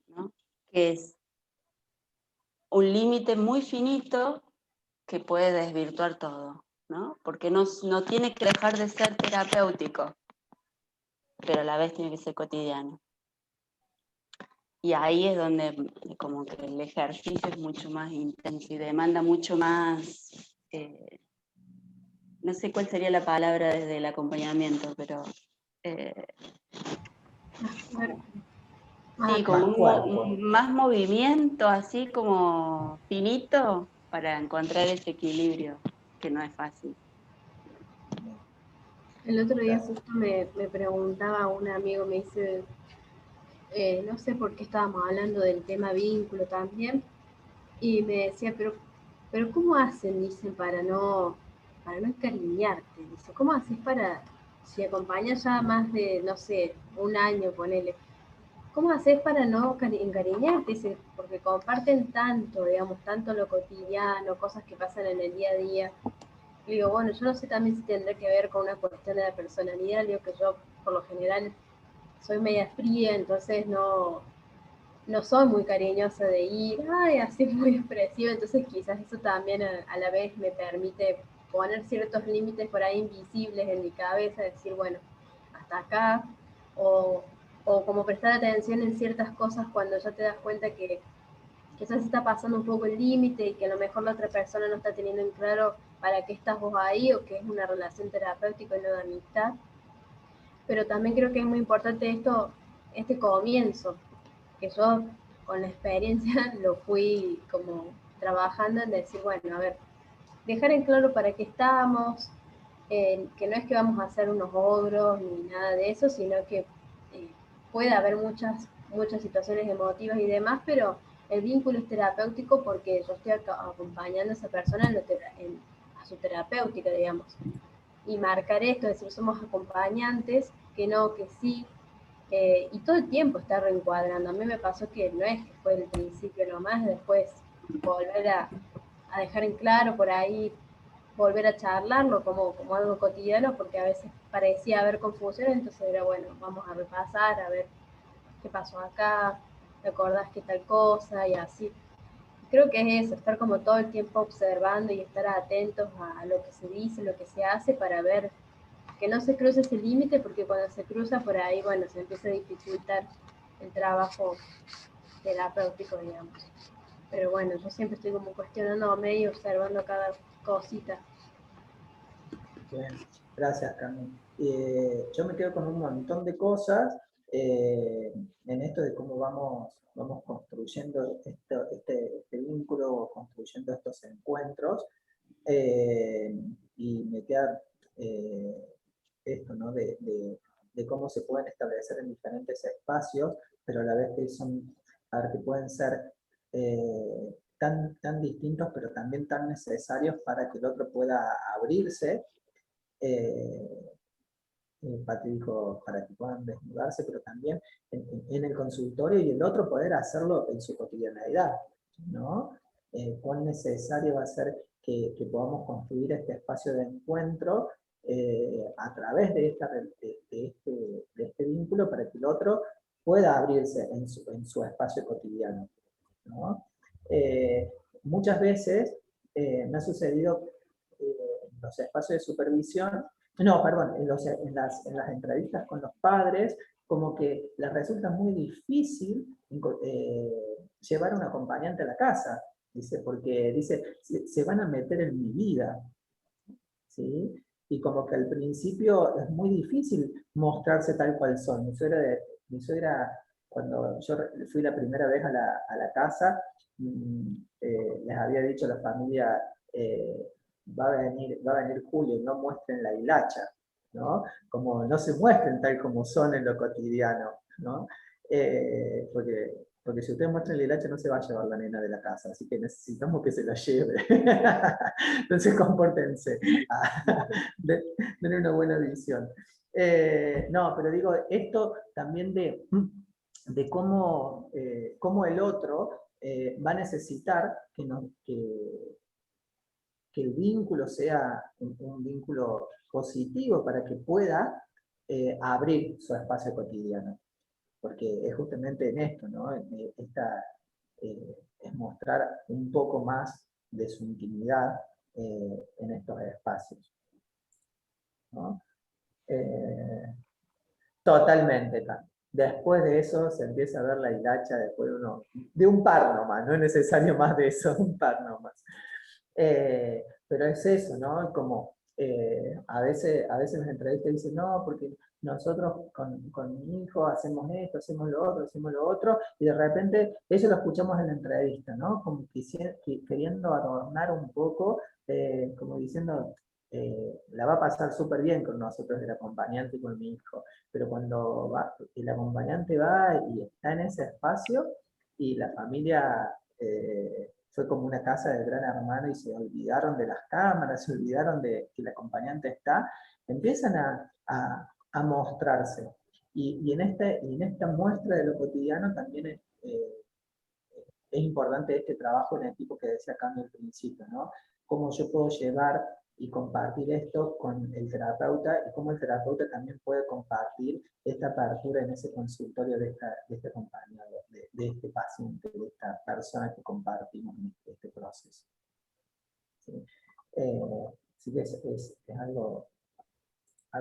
¿no? Que es un límite muy finito que puede desvirtuar todo, ¿no? Porque no tiene que dejar de ser terapéutico, pero a la vez tiene que ser cotidiano. Y ahí es donde como que el ejercicio es mucho más intenso y demanda mucho más, no sé cuál sería la palabra desde el acompañamiento, pero... Sí, como más cuerpo. más movimiento, así como finito, para encontrar ese equilibrio, que no es fácil. El otro día justo me preguntaba un amigo, me dice, no sé por qué estábamos hablando del tema vínculo también, y me decía, pero ¿cómo hacen, dicen, para no encariñarte? Dice, ¿cómo haces para, si acompañas ya más de, no sé, un año, ponele, ¿cómo haces para no encariñarte? Dice, porque comparten tanto, digamos, tanto lo cotidiano, cosas que pasan en el día a día. Y digo, bueno, yo no sé también si tendrá que ver con una cuestión de la personalidad. Digo que yo, por lo general, soy media fría, entonces no soy muy cariñosa de ir, ay, así muy expresiva, entonces quizás eso también a la vez me permite poner ciertos límites por ahí invisibles en mi cabeza, decir, bueno, hasta acá, o, o como prestar atención en ciertas cosas cuando ya te das cuenta que ya se está pasando un poco el límite y que a lo mejor la otra persona no está teniendo en claro para qué estás vos ahí o que es una relación terapéutica y no de amistad. Pero también creo que es muy importante este comienzo, que yo con la experiencia lo fui como trabajando en decir, bueno, a ver, dejar en claro para qué estamos, que no es que vamos a hacer unos ogros ni nada de eso, sino que puede haber muchas situaciones emotivas y demás, pero el vínculo es terapéutico porque yo estoy acompañando a esa persona a su terapéutica, digamos. Y marcar esto, es decir, somos acompañantes, que no, que sí, y todo el tiempo está reencuadrando. A mí me pasó que no es que fue el principio nomás, después volver a dejar en claro por ahí, volver a charlarlo como algo cotidiano, porque a veces parecía haber confusión, entonces era bueno, vamos a repasar, a ver qué pasó acá, te acordás que tal cosa, y así. Creo que es eso, estar como todo el tiempo observando y estar atentos a lo que se dice, lo que se hace, para ver que no se cruce ese límite, porque cuando se cruza por ahí, bueno, se empieza a dificultar el trabajo terapéutico, digamos. Pero bueno, yo siempre estoy como cuestionándome y observando cada cosita. Bien, gracias, Cami. Yo me quedo con un montón de cosas en esto de cómo vamos construyendo este vínculo, construyendo estos encuentros. Y me queda esto, ¿no? De cómo se pueden establecer en diferentes espacios, pero a la vez que son, a ver, que pueden ser tan distintos, pero también tan necesarios para que el otro pueda abrirse. Pati dijo para que puedan desnudarse, pero también en el consultorio, y el otro poder hacerlo en su cotidianidad, ¿no? Cuán necesario va a ser que podamos construir este espacio de encuentro a través de este vínculo, para que el otro pueda abrirse en su espacio cotidiano, ¿no? Muchas veces me ha sucedido en los espacios de supervisión, no, perdón, en las entrevistas con los padres, como que les resulta muy difícil llevar a un acompañante a la casa, dice, porque dice, se van a meter en mi vida, ¿sí? Y como que al principio es muy difícil mostrarse tal cual son. Mi suegra, cuando yo fui la primera vez a la casa, les había dicho a la familia, va a venir Julio, no muestren la hilacha, ¿no? Como no se muestren tal como son en lo cotidiano, ¿no? Porque si ustedes muestran la hilacha no se va a llevar la nena de la casa, así que necesitamos que se la lleve. Entonces compórtense, den una buena visión. No, pero digo, esto también de cómo el otro va a necesitar que el vínculo sea un vínculo positivo para que pueda abrir su espacio cotidiano. Porque es justamente en esto, ¿no? Es mostrar un poco más de su intimidad en estos espacios, ¿no? Totalmente, Cami. Después de eso se empieza a ver la hilacha, después de un par nomás, no es necesario más de eso, un par nomás. Pero es eso, ¿no? Como a veces las entrevistas dicen, no, porque nosotros con mi hijo hacemos esto, hacemos lo otro, y de repente eso lo escuchamos en la entrevista, ¿no? Como queriendo adornar un poco, como diciendo, la va a pasar súper bien con nosotros, el acompañante y con mi hijo, pero cuando el acompañante va y está en ese espacio, y la familia fue como una casa del Gran Hermano y se olvidaron de las cámaras, se olvidaron de que el acompañante está, empiezan a mostrarse. Y en esta muestra de lo cotidiano también es importante este trabajo en equipo que decía Cami al principio, ¿no? Cómo yo puedo llevar y compartir esto con el terapeuta, y cómo el terapeuta también puede compartir esta apertura en ese consultorio de este acompañado, de este paciente, de esta persona que compartimos en este proceso. ¿Sí? Sí que es algo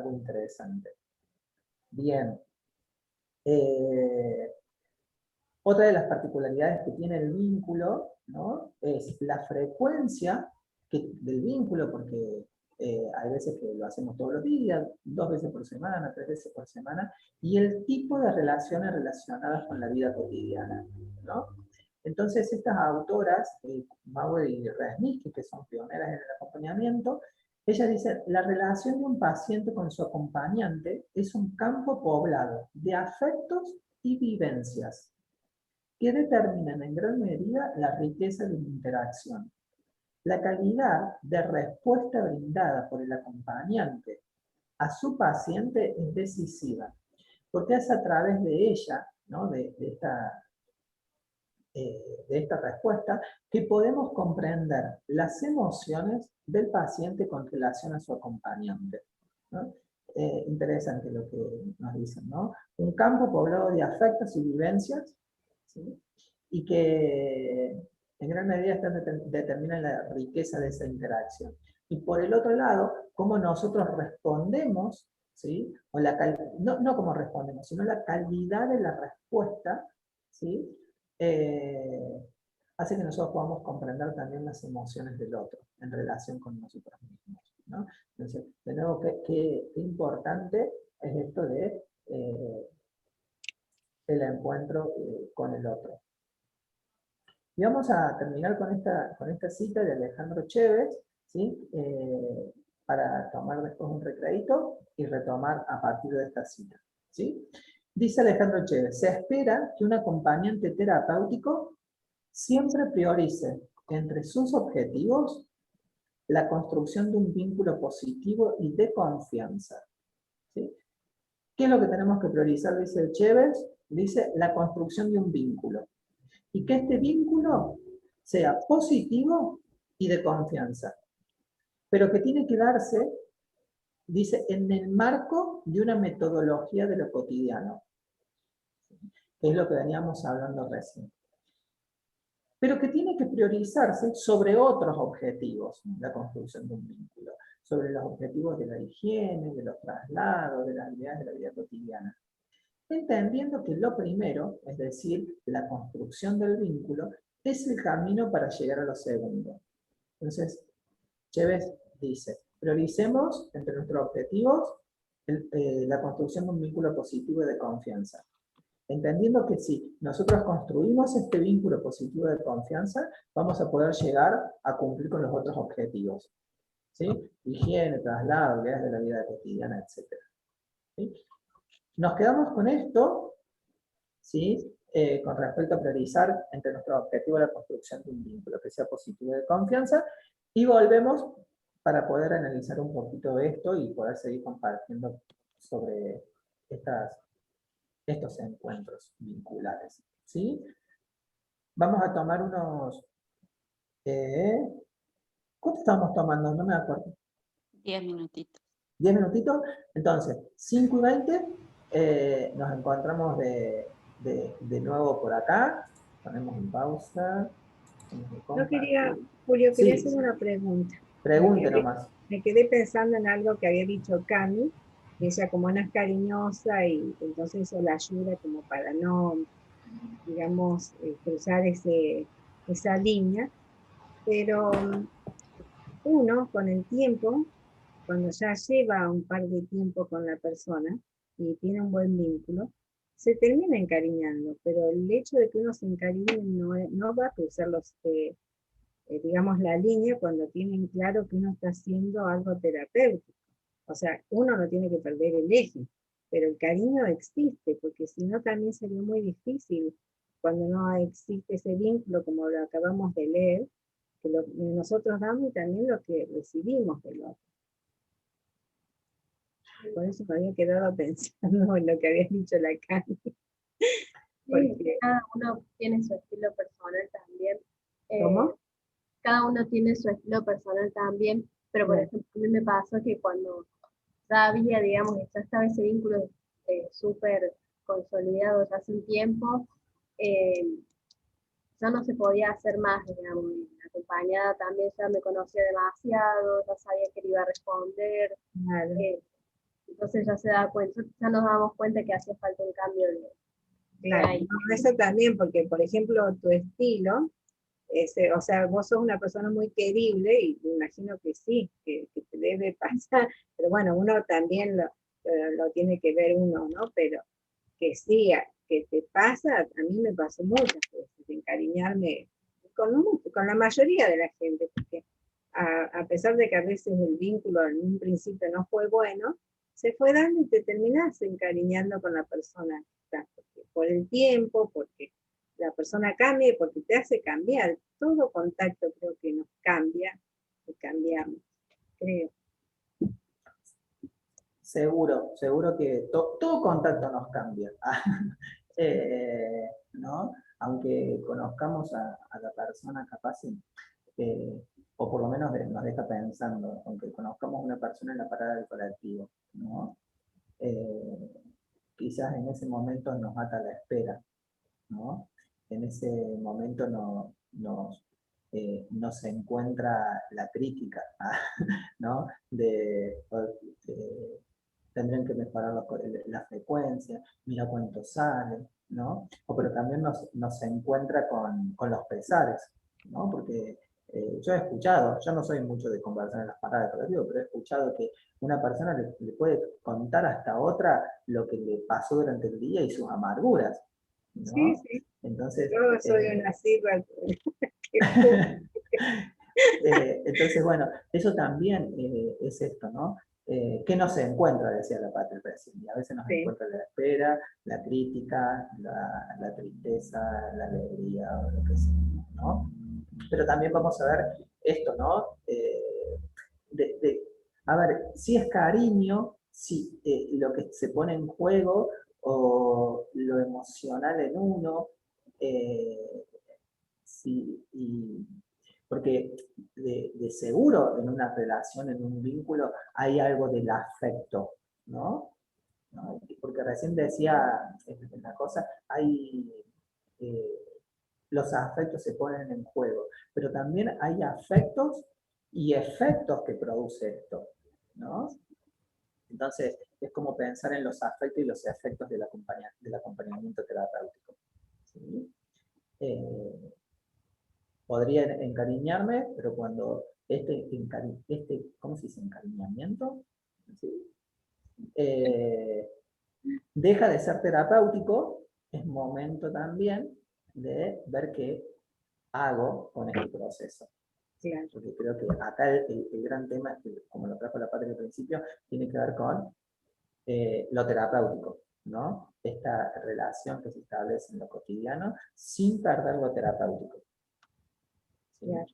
interesante. Bien. Otra de las particularidades que tiene el vínculo, ¿no? Es la frecuencia del vínculo, porque hay veces que lo hacemos todos los días, 2 veces por semana, 3 veces por semana, y el tipo de relaciones relacionadas con la vida cotidiana, ¿no? Entonces estas autoras, Bauer y Resnick, que son pioneras en el acompañamiento, ellas dicen, la relación de un paciente con su acompañante es un campo poblado de afectos y vivencias que determinan en gran medida la riqueza de la interacción. La calidad de respuesta brindada por el acompañante a su paciente es decisiva, porque es a través de ella, ¿no? de esta respuesta, que podemos comprender las emociones del paciente con relación a su acompañante, ¿no? Interesante lo que nos dicen, ¿no? Un campo poblado de afectos y vivencias, ¿sí? Y que en gran medida determinan la riqueza de esa interacción. Y por el otro lado, cómo nosotros respondemos, ¿sí? O no cómo respondemos, sino la calidad de la respuesta, ¿sí? Hace que nosotros podamos comprender también las emociones del otro en relación con nosotros mismos, ¿no? Entonces, de nuevo, qué importante es esto de el encuentro con el otro. Y vamos a terminar con esta cita de Alejandro Chévez, ¿sí? Para tomar después un recreíto y retomar a partir de esta cita, ¿sí? Dice Alejandro Chévez, se espera que un acompañante terapéutico siempre priorice entre sus objetivos la construcción de un vínculo positivo y de confianza, ¿sí? ¿Qué es lo que tenemos que priorizar? Dice Chévez, dice la construcción de un vínculo. Y que este vínculo sea positivo y de confianza, pero que tiene que darse, dice, en el marco de una metodología de lo cotidiano, que es lo que veníamos hablando recién, pero que tiene que priorizarse sobre otros objetivos, la construcción de un vínculo, sobre los objetivos de la higiene, de los traslados, de las habilidades de la vida cotidiana. Entendiendo que lo primero, es decir, la construcción del vínculo, es el camino para llegar a lo segundo. Entonces, Chévez dice, prioricemos entre nuestros objetivos la construcción de un vínculo positivo y de confianza. Entendiendo que si nosotros construimos este vínculo positivo de confianza, vamos a poder llegar a cumplir con los otros objetivos, ¿sí? Higiene, traslado, habilidades de la vida cotidiana, etc. ¿Sí? Nos quedamos con esto, ¿sí? Con respecto a priorizar entre nuestros objetivos la construcción de un vínculo que sea positivo de confianza, y volvemos para poder analizar un poquito esto y poder seguir compartiendo sobre estos encuentros vinculares, ¿sí? Vamos a tomar unos... ¿cuánto estamos tomando? No me acuerdo. 10 minutitos. 10 minutitos. Entonces, 5:20, nos encontramos de nuevo por acá. Ponemos en pausa. Yo quería, Julio, Sí, quería hacer una pregunta. pregunte nomás. Me quedé pensando en algo que había dicho Cami, que ella como no es cariñosa y entonces eso la ayuda como para no, digamos, cruzar esa línea, pero uno con el tiempo, cuando ya lleva un par de tiempo con la persona, y tiene un buen vínculo, se termina encariñando, pero el hecho de que uno se encariñe no va a cruzar digamos, la línea cuando tienen claro que uno está haciendo algo terapéutico. O sea, uno no tiene que perder el eje, pero el cariño existe, porque si no también sería muy difícil cuando no existe ese vínculo, como lo acabamos de leer, que nosotros damos y también lo que recibimos del otro. Por eso me había quedado pensando en lo que había dicho la Cami. Sí, cada uno tiene su estilo personal también. ¿Cómo? Cada uno tiene su estilo personal también, pero por ejemplo, a mí me pasó que cuando ya había, digamos, ya estaba ese vínculo súper consolidado ya hace un tiempo, ya no se podía hacer más, digamos, la acompañada también ya me conocía demasiado, ya sabía que le iba a responder, Claro. entonces ya se da cuenta, ya nos damos cuenta que hacía falta un cambio de Claro, ahí. no, eso también, porque por ejemplo tu estilo, o sea, vos sos una persona muy querible y me imagino que sí, que te debe pasar, pero bueno, uno también lo tiene que ver uno, ¿no? Pero que sí, que te pasa, a mí me pasó muchas veces, de encariñarme con la mayoría de la gente, porque a pesar de que a veces el vínculo en un principio no fue bueno, se fue dando y te terminás encariñando con la persona que estás, por el tiempo, porque la persona cambia y porque te hace cambiar. Todo contacto creo que nos cambia y cambiamos, creo. Seguro, seguro que todo contacto nos cambia. ¿No? Aunque conozcamos a la persona capaz, o por lo menos nos deja pensando, aunque conozcamos a una persona en la parada del colectivo, ¿no? Quizás en ese momento nos mata la espera, ¿no? En ese momento nos encuentra la crítica, ¿no? Tendrían que mejorar la frecuencia, mira cuánto sale, ¿no? Pero también nos encuentra con los pesares, ¿no? Porque yo he escuchado, yo no soy mucho de conversar en las paradas de colectivo, pero he escuchado que una persona le puede contar hasta otra lo que le pasó durante el día y sus amarguras, ¿no? Sí, sí. Entonces, Yo soy una sigla. entonces, bueno, eso también es esto, ¿no? ¿Qué nos encuentra? Decía la Patria recién. Y a veces nos Sí. encuentra la espera, la crítica, la tristeza, la alegría, o lo que sea, ¿no? Pero también vamos a ver esto, ¿no? A ver, si es cariño, si lo que se pone en juego o lo emocional en uno, porque de seguro en una relación, en un vínculo, hay algo del afecto, ¿no? ¿No? Porque recién decía una cosa, los afectos se ponen en juego, pero también hay afectos y efectos que produce esto, ¿no? Entonces, es como pensar en los afectos y los efectos del acompañamiento terapéutico, ¿sí? Podría encariñarme, pero cuando ¿cómo se dice? Encariñamiento, ¿sí? Deja de ser terapéutico, es momento también de ver qué hago con este proceso. Claro. Porque creo que acá el gran tema, es que, como lo trajo la Patria al principio, tiene que ver con lo terapéutico, ¿no? Esta relación que se establece en lo cotidiano sin perder lo terapéutico. ¿Sí? Claro.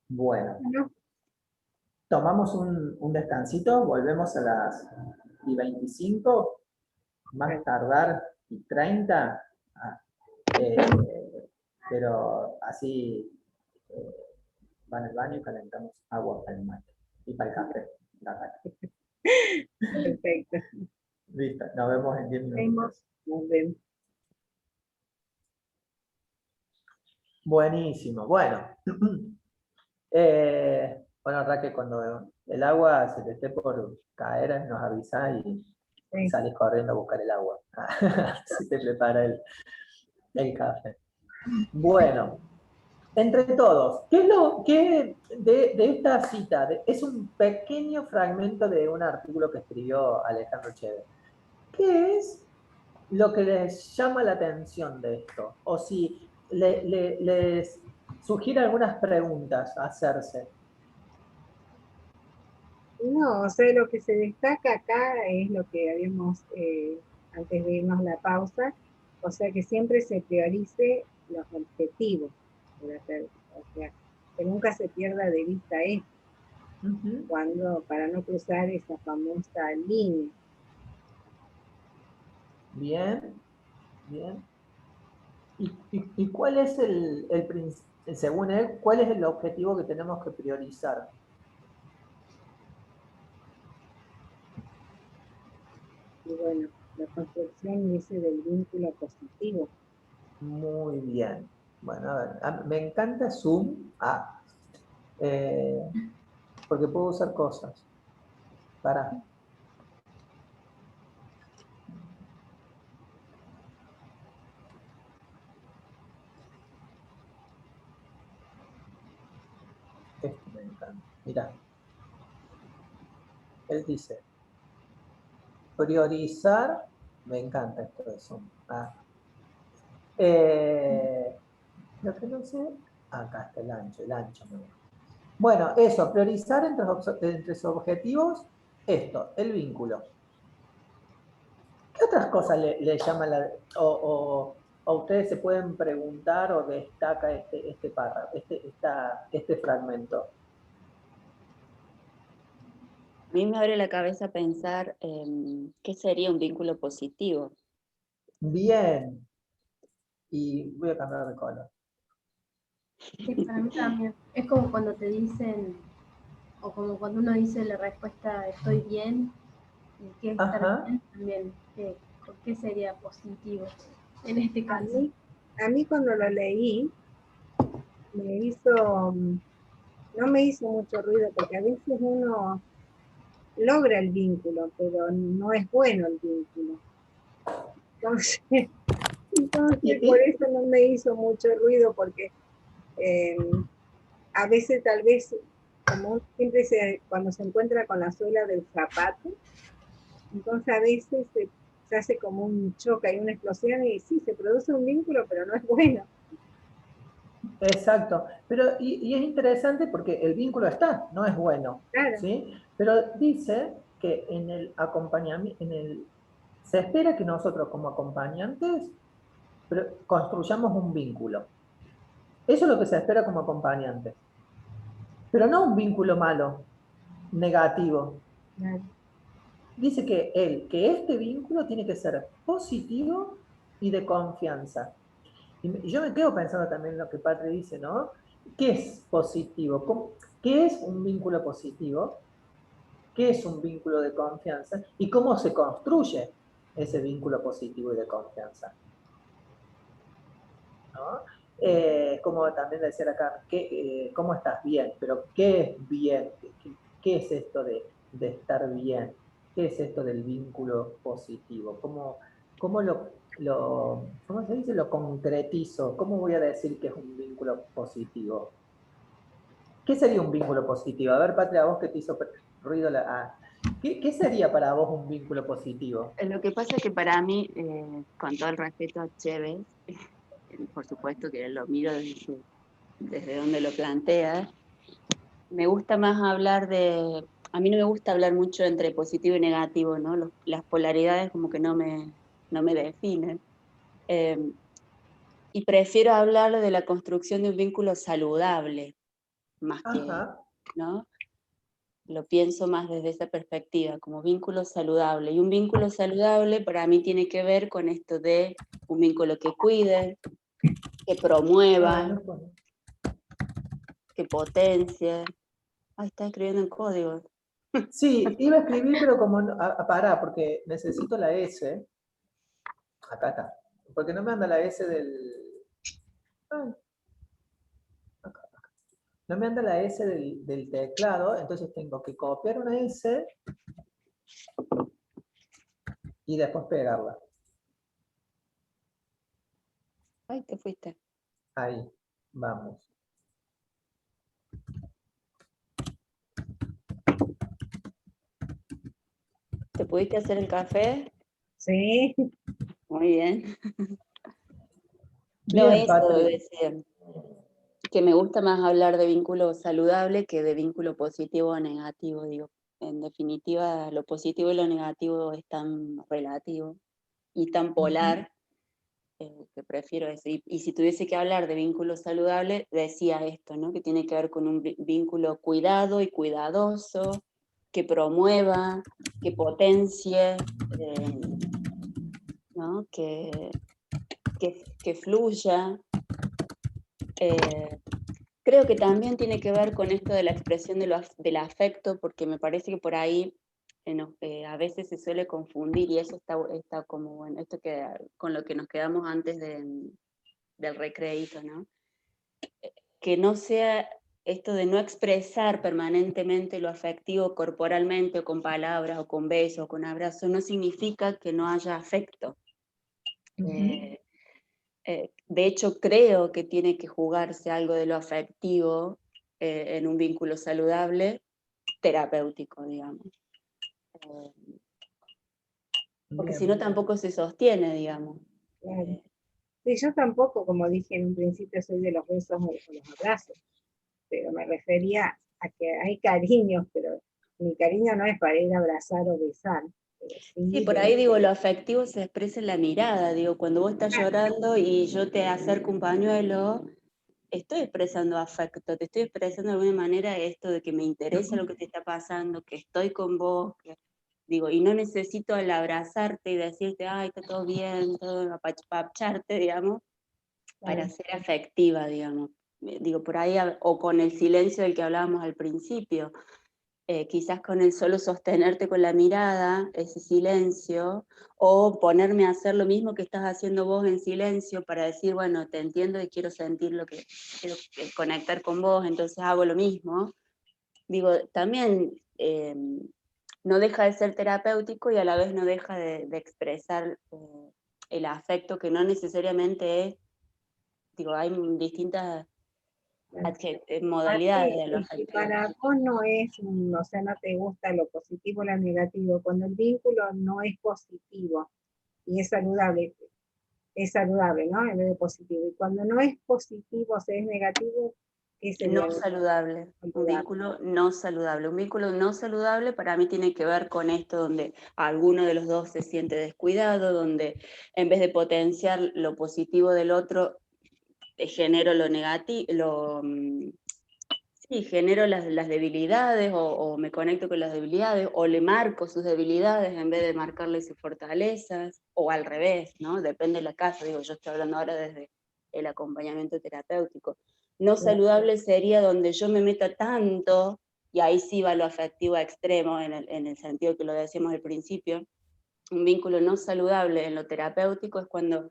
Bueno, Bueno, tomamos un descansito, volvemos a las 25, más tardar y 30, pero así van al baño y calentamos agua para el mate y para el café. perfecto. Listo, nos vemos en 10 minutos. Nos vemos. Buenísimo, bueno. Bueno, Raquel, cuando el agua se te esté por caer, nos avisa y Sí. salís corriendo a buscar el agua. Si te prepara el café. Bueno, Entre todos, ¿qué es lo que de esta cita? Es un pequeño fragmento de un artículo que escribió Alejandro Chévez. ¿Qué es lo que les llama la atención de esto? O si les sugiere algunas preguntas a hacerse. No, o sea, lo que se destaca acá es lo que habíamos, antes de irnos a la pausa, o sea, que siempre se priorice los objetivos, o sea, que nunca se pierda de vista esto, para no cruzar esa famosa línea. Bien, bien. ¿Y cuál es según él, cuál es el objetivo que tenemos que priorizar? Y bueno, la construcción dice del vínculo positivo. Muy bien. Bueno, a ver, me encanta Zoom, porque puedo usar cosas. Para. Esto me encanta. Mirá. Él dice, priorizar, me encanta esto de Zoom. Lo que no sé, acá está el ancho me gusta. Bueno, eso, priorizar entre sus objetivos, esto, el vínculo. ¿Qué otras cosas le llaman o ustedes se pueden preguntar o destaca este párrafo, este fragmento? A mí me abre la cabeza pensar qué sería un vínculo positivo. Bien. Y voy a cambiar de color. Sí, para mí también. Es como cuando te dicen, o como cuando uno dice la respuesta estoy bien, y qué es estar Ajá. bien también, ¿por qué sería positivo en este A caso? mí cuando lo leí, me hizo, no me hizo mucho ruido, porque a veces uno logra el vínculo, pero no es bueno el vínculo. Entonces por eso no me hizo mucho ruido, porque a veces tal vez, como siempre cuando se encuentra con la suela del zapato, entonces a veces se hace como un choque y una explosión y sí, se produce un vínculo, pero no es bueno. Exacto, pero y es interesante porque el vínculo está, no es bueno, Claro. ¿sí? Pero dice que en el acompañamiento, se espera que nosotros como acompañantes construyamos un vínculo. Eso es lo que se espera como acompañantes, pero no un vínculo malo, negativo. Claro. Dice que este vínculo tiene que ser positivo y de confianza. Y yo me quedo pensando también en lo que Patri dice, ¿no? ¿Qué es positivo? ¿Qué es un vínculo positivo? ¿Qué es un vínculo de confianza? ¿Y cómo se construye ese vínculo positivo y de confianza? ¿No? Como también decía acá, ¿cómo estás bien? Pero ¿qué es bien? ¿Qué es esto de estar bien? ¿Qué es esto del vínculo positivo? ¿Cómo ¿cómo se dice? Lo concretizo. ¿Cómo voy a decir que es un vínculo positivo? ¿Qué sería un vínculo positivo? A ver, Patria, a vos que te hizo ruido ¿qué sería para vos un vínculo positivo? Lo que pasa es que para mí, con todo el respeto a Chévez, por supuesto que lo miro desde donde lo plantea, me gusta más hablar a mí no me gusta hablar mucho entre positivo y negativo, ¿no? Las polaridades como que no me definen. Y prefiero hablar de la construcción de un vínculo saludable, más que, Ajá. ¿no? Lo pienso más desde esa perspectiva, como vínculo saludable. Y un vínculo saludable para mí tiene que ver con esto de un vínculo que cuide, que promueva, No puedo. que potencie. Ay, está escribiendo en código. Sí, iba a escribir, pero como pará, porque necesito la S. Acá está. Porque no me anda la S del. Ay, acá. No me anda la S del teclado, entonces tengo que copiar una S y después pegarla. Ay, te fuiste. Ahí, vamos. ¿Pudiste hacer el café? Sí, Muy bien. No, Bien, eso Patri. decía, que me gusta más hablar de vínculo saludable que de vínculo positivo o negativo, digo. En definitiva, lo positivo y lo negativo es tan relativo y tan polar, que prefiero eso. Y si tuviese que hablar de vínculo saludable, decía esto, ¿no? Que tiene que ver con un vínculo cuidado y cuidadoso, que promueva, que potencie, ¿no? Que fluya. Creo que también tiene que ver con esto de la expresión del afecto, porque me parece que por ahí a veces se suele confundir, y eso está como, bueno, esto que con lo que nos quedamos antes del recreíto, ¿no? Que no sea esto de no expresar permanentemente lo afectivo corporalmente, o con palabras, o con besos, o con abrazos, no significa que no haya afecto. De hecho, creo que tiene que jugarse algo de lo afectivo en un vínculo saludable, terapéutico, digamos. Porque si no, Bien. tampoco se sostiene, digamos. claro. Sí, yo tampoco, como dije en un principio, soy de los besos o los abrazos, pero me refería a que hay cariños, pero mi cariño no es para ir a abrazar o besar, pero Sí, sí por ahí digo, lo afectivo se expresa en la mirada, digo, cuando vos estás llorando y yo te acerco un pañuelo, estoy expresando afecto, te estoy expresando de alguna manera esto de que me interesa lo que te está pasando, que estoy con vos, digo, y no necesito al abrazarte y decirte, ay, está todo bien, todo apapacharte, digamos, para ser afectiva, digamos. Digo, por ahí, o con el silencio del que hablábamos al principio, quizás con el solo sostenerte con la mirada, ese silencio, o ponerme a hacer lo mismo que estás haciendo vos en silencio para decir, bueno, te entiendo y quiero sentir lo que, quiero conectar con vos, entonces hago lo mismo. Digo, también no deja de ser terapéutico y a la vez no deja de expresar el afecto, que no necesariamente es, digo, hay distintas modalidades de lo Y si afectivo. para vos no es, o sea, no te gusta lo positivo o lo negativo, cuando el vínculo no es positivo y es saludable, ¿no? En vez de positivo. Y cuando no es positivo, o sea, es negativo, ¿qué sería No saludable, un saludable? vínculo no saludable. Un vínculo no saludable para mí tiene que ver con esto donde alguno de los dos se siente descuidado, donde en vez de potenciar lo positivo del otro, genero lo negativo, sí, genero las debilidades o me conecto con las debilidades o le marco sus debilidades en vez de marcarle sus fortalezas o al revés, ¿no? Depende de la casa, digo, yo estoy hablando ahora desde el acompañamiento terapéutico. No saludable sería donde yo me meta tanto, y ahí sí va lo afectivo a extremo, en el sentido que lo decíamos al principio. Un vínculo no saludable en lo terapéutico es cuando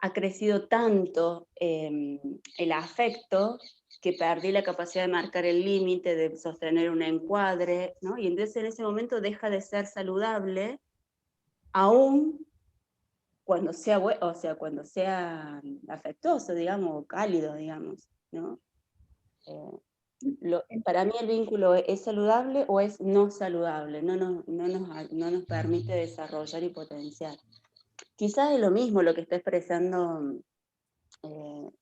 ha crecido tanto el afecto que perdí la capacidad de marcar el límite, de sostener un encuadre, ¿no? Y entonces en ese momento deja de ser saludable, aún cuando sea, o sea, cuando sea afectuoso, digamos, o cálido, digamos, ¿no? Para mí el vínculo es saludable o es no saludable, no nos permite desarrollar y potenciar. Quizás es lo mismo lo que está expresando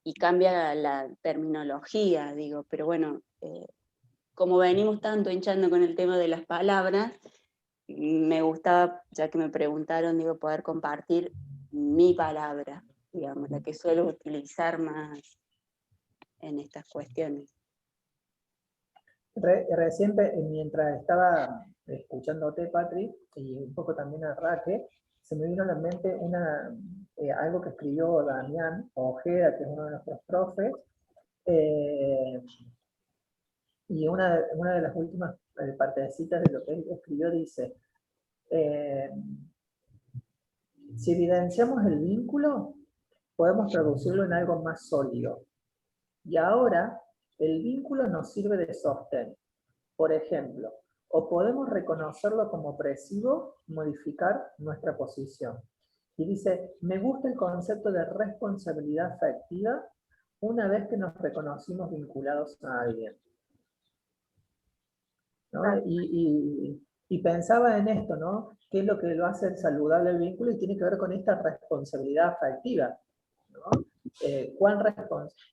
y cambia la terminología, digo, pero bueno, como venimos tanto hinchando con el tema de las palabras, me gustaba, ya que me preguntaron, digo, poder compartir mi palabra, digamos, la que suelo utilizar más en estas cuestiones. Recién, mientras estaba escuchándote, Patri, y un poco también a Raquel, se me vino a la mente algo que escribió Damián Ojeda, que es uno de nuestros profes, y una de las últimas partecitas de lo que él escribió dice, si evidenciamos el vínculo, podemos traducirlo en algo más sólido. Y ahora, el vínculo nos sirve de sostén. Por ejemplo, o podemos reconocerlo como opresivo, modificar nuestra posición. Y dice, me gusta el concepto de responsabilidad afectiva una vez que nos reconocimos vinculados a alguien, ¿no? Y pensaba en esto, ¿no? ¿Qué es lo que lo hace saludable el vínculo? Y tiene que ver con esta responsabilidad afectiva, ¿no?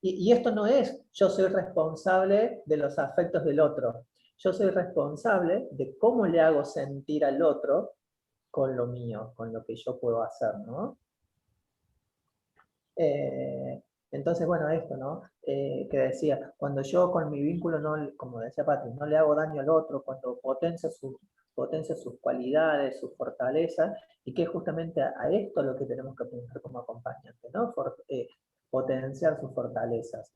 Y esto no es yo soy responsable de los afectos del otro. Yo soy responsable de cómo le hago sentir al otro con lo mío, con lo que yo puedo hacer, ¿no? Entonces, bueno, esto, ¿no? Que decía, cuando yo con mi vínculo, no, como decía Patri, no le hago daño al otro, cuando potencia sus cualidades, sus fortalezas, y que es justamente a esto lo que tenemos que apuntar como acompañante, ¿no? Potenciar sus fortalezas.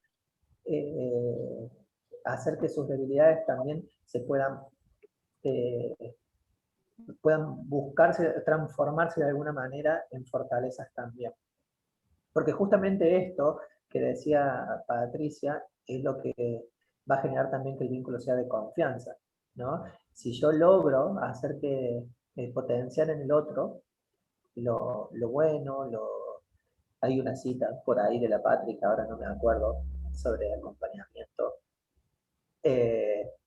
Hacer que sus debilidades también se puedan buscarse, transformarse de alguna manera en fortalezas también. Porque justamente esto que decía Patricia es lo que va a generar también que el vínculo sea de confianza, ¿no? Si yo logro hacer que potenciar en el otro lo bueno, hay una cita por ahí de la Patri, que ahora no me acuerdo, sobre acompañamiento.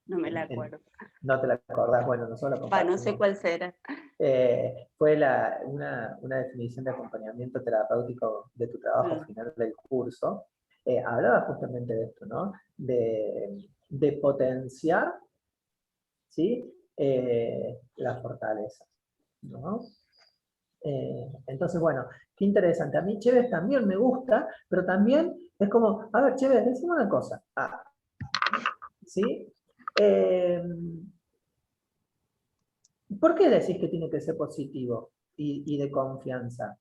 No me la acuerdo. No te la acordás, bueno, nosotros la compartimos. No sé cuál será. Fue una definición de acompañamiento terapéutico de tu trabajo final del curso. Hablaba justamente de esto, ¿no? De potenciar, ¿sí? La fortaleza, ¿no? Entonces, bueno, qué interesante. A mí Chévez también me gusta, pero también es como, a ver, Chévez, decime una cosa. ¿Sí? ¿Por qué decís que tiene que ser positivo y de confianza?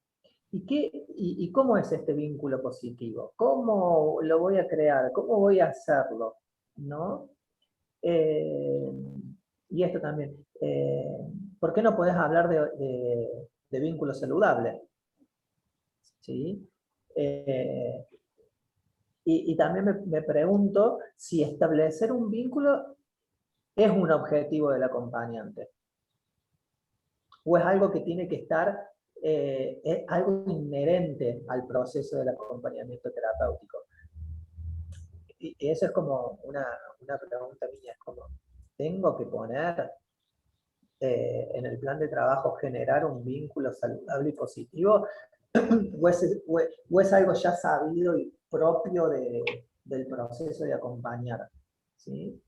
¿Y cómo es este vínculo positivo? ¿Cómo lo voy a crear? ¿Cómo voy a hacerlo? ¿No? Y esto también. ¿Por qué no podés hablar de vínculo saludable? ¿Sí? Y también me pregunto si establecer un vínculo es un objetivo del acompañante. ¿O es algo que tiene que estar, es algo inherente al proceso del acompañamiento terapéutico? Y eso es como una pregunta mía, es como, ¿tengo que poner en el plan de trabajo generar un vínculo saludable y positivo? ¿O es algo ya sabido y propio del proceso de acompañar? ¿Sí?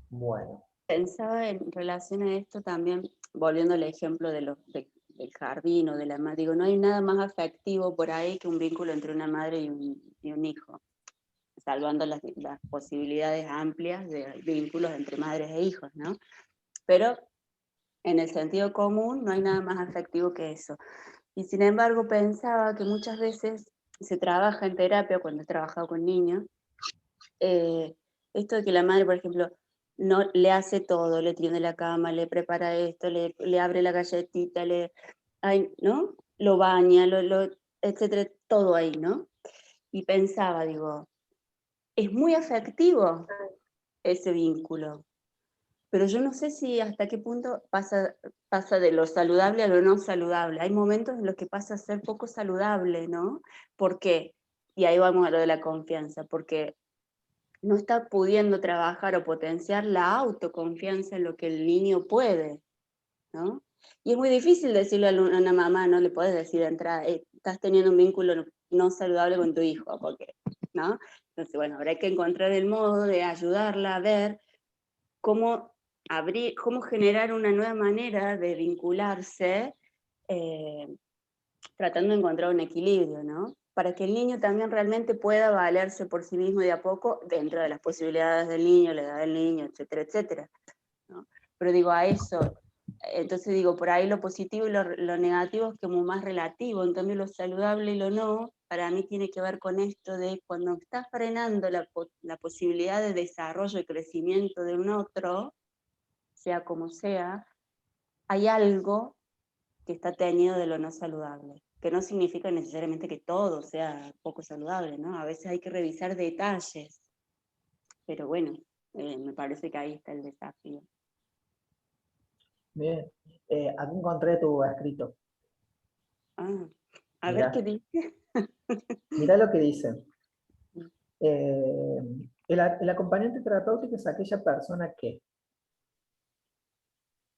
Bueno. Pensaba en relación a esto también, volviendo al ejemplo del jardín o de la madre, digo, no hay nada más afectivo por ahí que un vínculo entre una madre y un hijo, salvando las posibilidades amplias de vínculos entre madres e hijos, ¿no? Pero en el sentido común no hay nada más afectivo que eso. Y sin embargo pensaba que muchas veces se trabaja en terapia, cuando he trabajado con niños, esto de que la madre, por ejemplo, no le hace todo, le tiende la cama, le prepara esto, le abre la galletita, ¿no? Lo baña, etcétera, todo ahí, ¿no? Y pensaba, digo, es muy afectivo ese vínculo, pero yo no sé si hasta qué punto pasa de lo saludable a lo no saludable. Hay momentos en los que pasa a ser poco saludable, ¿no? ¿Por qué? Y ahí vamos a lo de la confianza, porque no está pudiendo trabajar o potenciar la autoconfianza en lo que el niño puede, ¿no? Y es muy difícil decirle a una mamá, no le podés decir de entrada, estás teniendo un vínculo no saludable con tu hijo, porque, ¿no? Entonces, bueno, habrá que encontrar el modo de ayudarla a ver cómo generar una nueva manera de vincularse, tratando de encontrar un equilibrio, ¿no? Para que el niño también realmente pueda valerse por sí mismo de a poco, dentro de las posibilidades del niño, la edad del niño, etcétera, etcétera, ¿no? Pero digo, a eso, entonces digo, por ahí lo positivo y lo negativo es como más relativo, en cambio lo saludable y lo no, para mí tiene que ver con esto de cuando estás frenando la posibilidad de desarrollo y crecimiento de un otro, sea como sea, hay algo que está teñido de lo no saludable, que no significa necesariamente que todo sea poco saludable, ¿no? A veces hay que revisar detalles, pero bueno, me parece que ahí está el desafío. Bien, aquí encontré tu escrito. A ver qué dice. Mirá lo que dice. El acompañante terapéutico es aquella persona que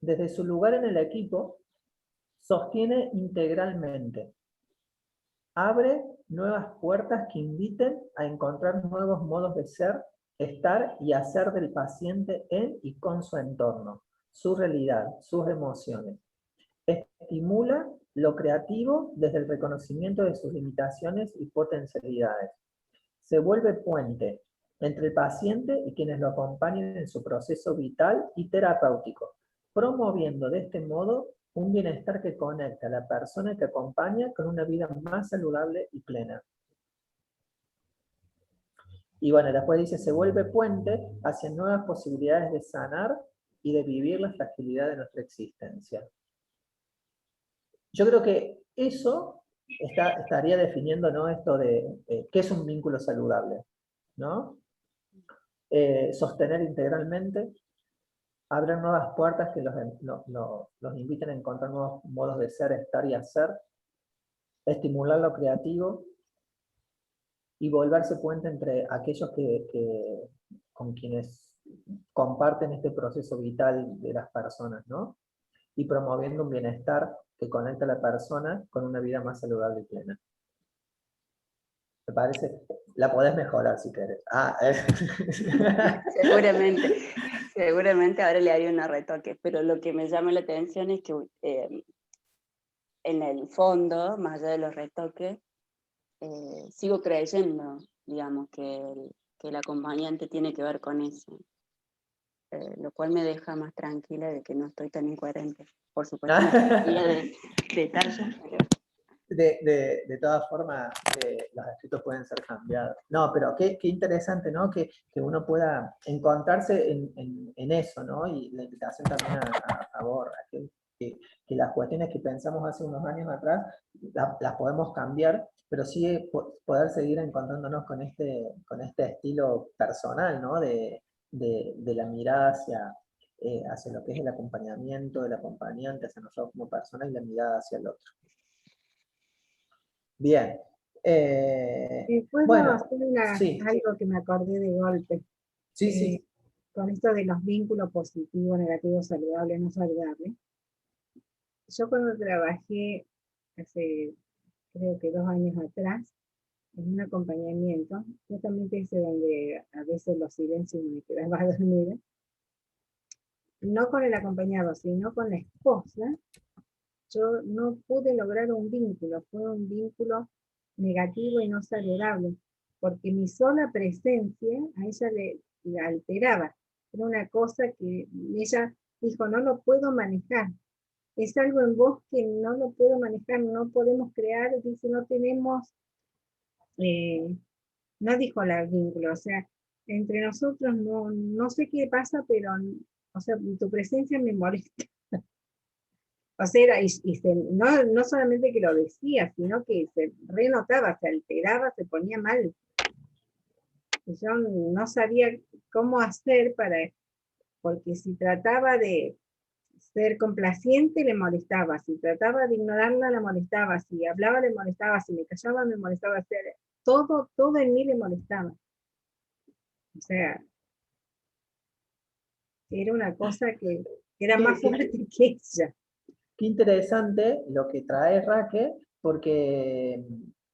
desde su lugar en el equipo, sostiene integralmente. Abre nuevas puertas que inviten a encontrar nuevos modos de ser, estar y hacer del paciente en y con su entorno, su realidad, sus emociones. Estimula lo creativo desde el reconocimiento de sus limitaciones y potencialidades. Se vuelve puente entre el paciente y quienes lo acompañan en su proceso vital y terapéutico, promoviendo de este modo un bienestar que conecta a la persona que acompaña con una vida más saludable y plena. Y bueno, después dice, se vuelve puente hacia nuevas posibilidades de sanar y de vivir la fragilidad de nuestra existencia. Yo creo que eso estaría definiendo, ¿no?, esto de qué es un vínculo saludable, ¿no? Sostener integralmente, abrir nuevas puertas que los inviten a encontrar nuevos modos de ser, estar y hacer, estimular lo creativo y volverse puente entre aquellos con quienes comparten este proceso vital de las personas, ¿no? Y promoviendo un bienestar que conecta a la persona con una vida más saludable y plena. ¿Te parece? La podés mejorar si querés. Seguramente ahora le haría una retoque, pero lo que me llama la atención es que en el fondo, más allá de los retoques, sigo creyendo, digamos, que el acompañante tiene que ver con eso. Lo cual me deja más tranquila de que no estoy tan incoherente. Por supuesto, de detalles, pero... De todas formas, los escritos pueden ser cambiados. No, pero qué interesante, ¿no? Que uno pueda encontrarse en eso, ¿no? Y la invitación también a Borra, que las cuestiones que pensamos hace unos años atrás, las podemos cambiar, pero sí poder seguir encontrándonos con este estilo personal, ¿no? De la mirada hacia lo que es el acompañamiento del acompañante, hacia nosotros como personas y la mirada hacia el otro. Bien. ¿Puedo Bueno, hacer sí. algo que me acordé de golpe? Sí, sí. Con esto de los vínculos positivos, negativos, saludables, no saludables. Yo cuando trabajé hace, creo que 2 años atrás, en un acompañamiento, justamente ese donde a veces los silencios me quedaba dormida, no con el acompañado, sino con la esposa, yo no pude lograr un vínculo, fue un vínculo negativo y no saludable, porque mi sola presencia a ella le alteraba. Era una cosa que ella dijo, no lo puedo manejar. Es algo en vos que no lo puedo manejar, no podemos crear, dice, no tenemos, no dijo el vínculo, o sea, entre nosotros no sé qué pasa, pero, o sea, tu presencia me molesta. O sea, no solamente que lo decía, sino que se renotaba, se alteraba, se ponía mal. Y yo no sabía cómo hacer porque si trataba de ser complaciente le molestaba, si trataba de ignorarla le molestaba, si hablaba le molestaba, si me callaba me molestaba, todo en mí le molestaba. O sea, era una cosa que era más fuerte que ella. Qué interesante lo que trae Raquel, porque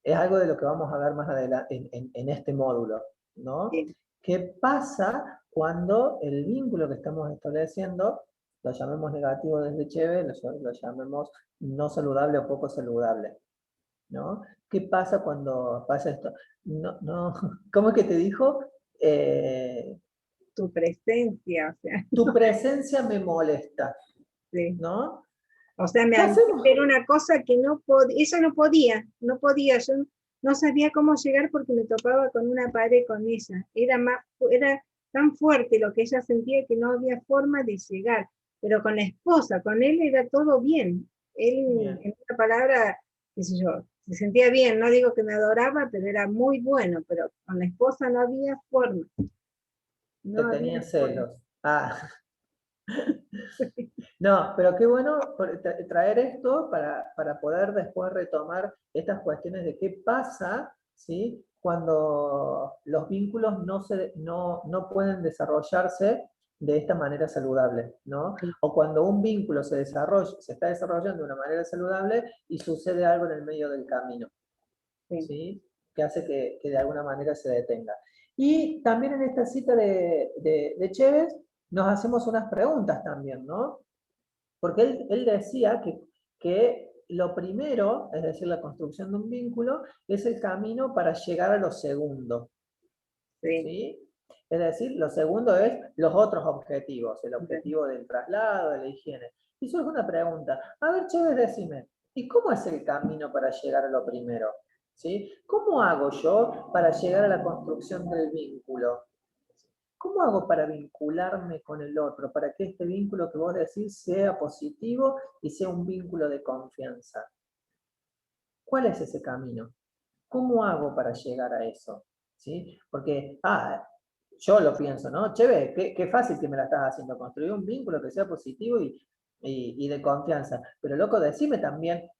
es algo de lo que vamos a ver más adelante en este módulo, ¿no? Sí. ¿Qué pasa cuando el vínculo que estamos estableciendo, lo llamemos negativo desde Cheve, lo llamemos no saludable o poco saludable, ¿no? ¿Qué pasa cuando pasa esto? ¿Cómo es que te dijo? Tu presencia, o sea. Tu presencia me molesta, Sí. ¿no? O sea, era una cosa que ella no podía, yo no sabía cómo llegar porque me topaba con una pared con ella. Era tan fuerte lo que ella sentía que no había forma de llegar. Pero con la esposa, con él era todo bien. Él, en una palabra, qué sé yo, se sentía bien, no digo que me adoraba, pero era muy bueno, pero con la esposa no había forma. No tenía celos. No, pero qué bueno traer esto para poder después retomar estas cuestiones de qué pasa, ¿sí?, cuando los vínculos no pueden desarrollarse de esta manera saludable, ¿no? O cuando un vínculo se está desarrollando de una manera saludable y sucede algo en el medio del camino, ¿sí? Que hace que de alguna manera se detenga. Y también en esta cita de Chévez nos hacemos unas preguntas también, ¿no? Porque él decía que lo primero, es decir, la construcción de un vínculo, es el camino para llegar a lo segundo. ¿Sí? Es decir, lo segundo es los otros objetivos, el objetivo del traslado, de la higiene. Y eso es una pregunta. A ver, Chévez, decime, ¿y cómo es el camino para llegar a lo primero? ¿Sí? ¿Cómo hago yo para llegar a la construcción del vínculo? ¿Cómo hago para vincularme con el otro? Para que este vínculo que vos decís sea positivo y sea un vínculo de confianza. ¿Cuál es ese camino? ¿Cómo hago para llegar a eso? ¿Sí? Porque, yo lo pienso, ¿no? Chévere, qué fácil que me la estás haciendo, construir un vínculo que sea positivo y de confianza. Pero loco, decime también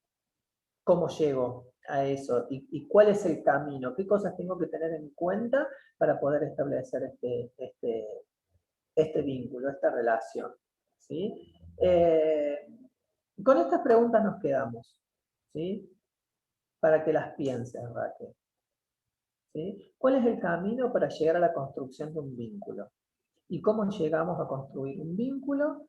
cómo llego a eso y cuál es el camino, qué cosas tengo que tener en cuenta para poder establecer este vínculo, esta relación. ¿Sí? Con estas preguntas nos quedamos, ¿sí? Para que las pienses, Raquel. ¿Sí? ¿Cuál es el camino para llegar a la construcción de un vínculo? ¿Y cómo llegamos a construir un vínculo,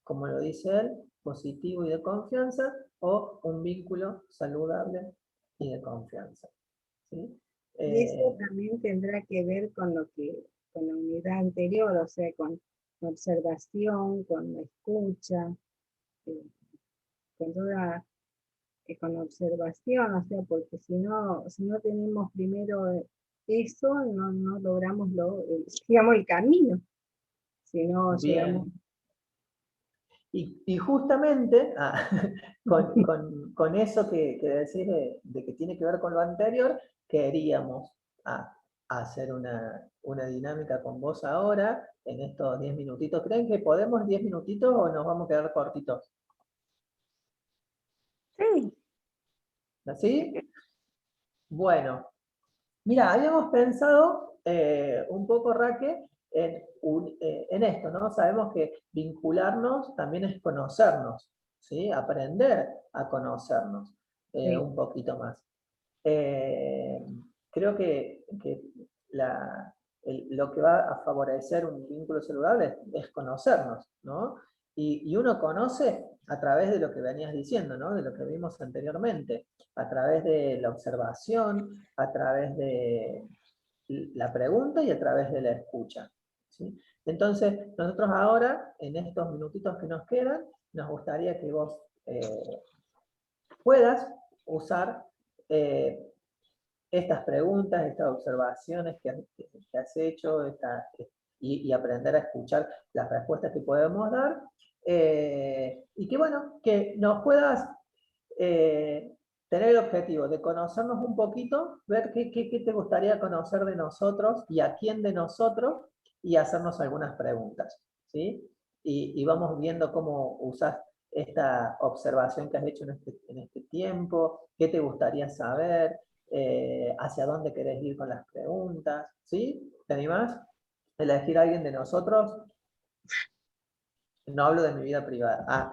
como lo dice él, positivo y de confianza, o un vínculo saludable y de confianza? ¿Sí? Y eso también tendrá que ver con con la unidad anterior, o sea, con la observación, con la escucha, con toda, con la observación, o sea, porque si no tenemos primero eso, no logramos digamos, el camino. Si no llegamos. Bien. Y justamente con eso que decís de que tiene que ver con lo anterior, queríamos hacer una dinámica con vos ahora, en estos 10 minutitos. ¿Creen que podemos 10 minutitos o nos vamos a quedar cortitos? Sí. ¿Así? Bueno, mira, habíamos pensado un poco, Raquel, en esto, ¿no? Sabemos que vincularnos también es conocernos, ¿sí? Aprender a conocernos Sí. un poquito más. Creo que lo que va a favorecer un vínculo saludable es conocernos, ¿no? Y uno conoce a través de lo que venías diciendo, ¿no? De lo que vimos anteriormente, a través de la observación, a través de la pregunta y a través de la escucha, ¿sí? Entonces, nosotros ahora, en estos minutitos que nos quedan, nos gustaría que vos puedas usar estas preguntas, estas observaciones que has hecho y aprender a escuchar las respuestas que podemos dar. Y que bueno, que nos puedas tener el objetivo de conocernos un poquito, ver qué te gustaría conocer de nosotros y a quién de nosotros y hacernos algunas preguntas, ¿sí? Y vamos viendo cómo usas esta observación que has hecho en este tiempo, qué te gustaría saber, hacia dónde querés ir con las preguntas, ¿sí? ¿Te animás? ¿Elegir a alguien de nosotros? No hablo de mi vida privada.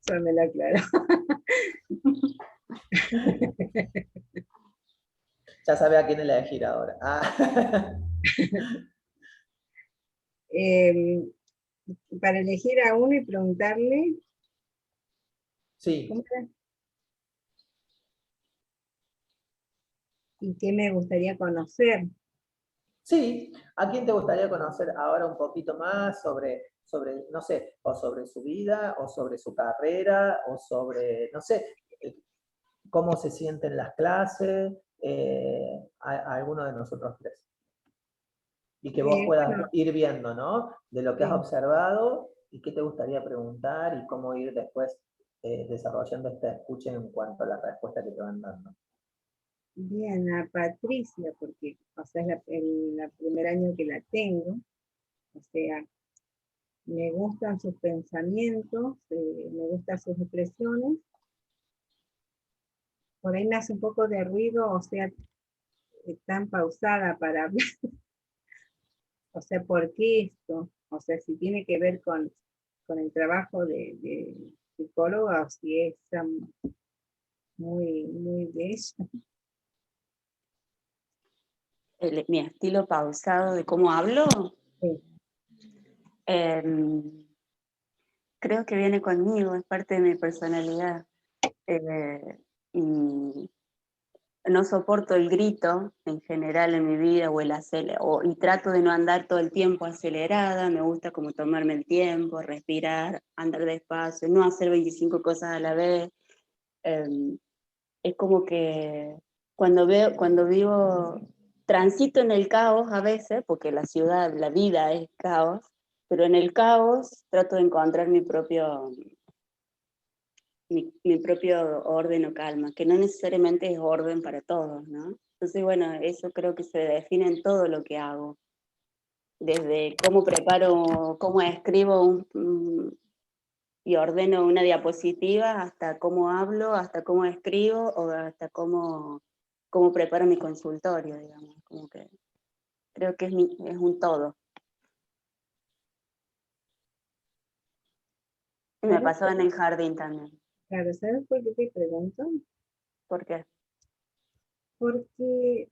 Eso me lo aclaró. Ya sabe a quién elegir ahora. Para elegir a uno y preguntarle, Sí. ¿cómo era? ¿Y qué me gustaría conocer? Sí, ¿a quién te gustaría conocer ahora un poquito más sobre, no sé, o sobre su vida, o sobre su carrera, o sobre, no sé, cómo se sienten las clases, a alguno de nosotros tres? Y que vos puedas Bueno, ir viendo, ¿no? De lo que has sí. observado y qué te gustaría preguntar y cómo ir después desarrollando esta escucha en cuanto a la respuesta que te van dando. Bien, a Patricia, porque o sea, es el primer año que la tengo, o sea, me gustan sus pensamientos, me gustan sus expresiones, por ahí me hace un poco de ruido, o sea, tan pausada para hablar. O sea, ¿por qué esto? O sea, si tiene que ver con el trabajo de psicóloga o si es muy, muy de eso. Mi estilo pausado de cómo hablo, Sí. creo que viene conmigo, es parte de mi personalidad. Y no soporto el grito en general en mi vida, y trato de no andar todo el tiempo acelerada, me gusta como tomarme el tiempo, respirar, andar despacio, no hacer 25 cosas a la vez. Es como que cuando vivo, transito en el caos a veces, porque la ciudad, la vida es caos, pero en el caos trato de encontrar mi propio orden o calma, que no necesariamente es orden para todos, ¿no? Entonces, bueno, eso creo que se define en todo lo que hago, desde cómo preparo, cómo escribo y ordeno una diapositiva, hasta cómo hablo, hasta cómo escribo, o hasta cómo preparo mi consultorio, digamos, como que creo que es un todo. Y me pasó en el jardín también. Claro, ¿sabes por qué te pregunto? ¿Por qué? Porque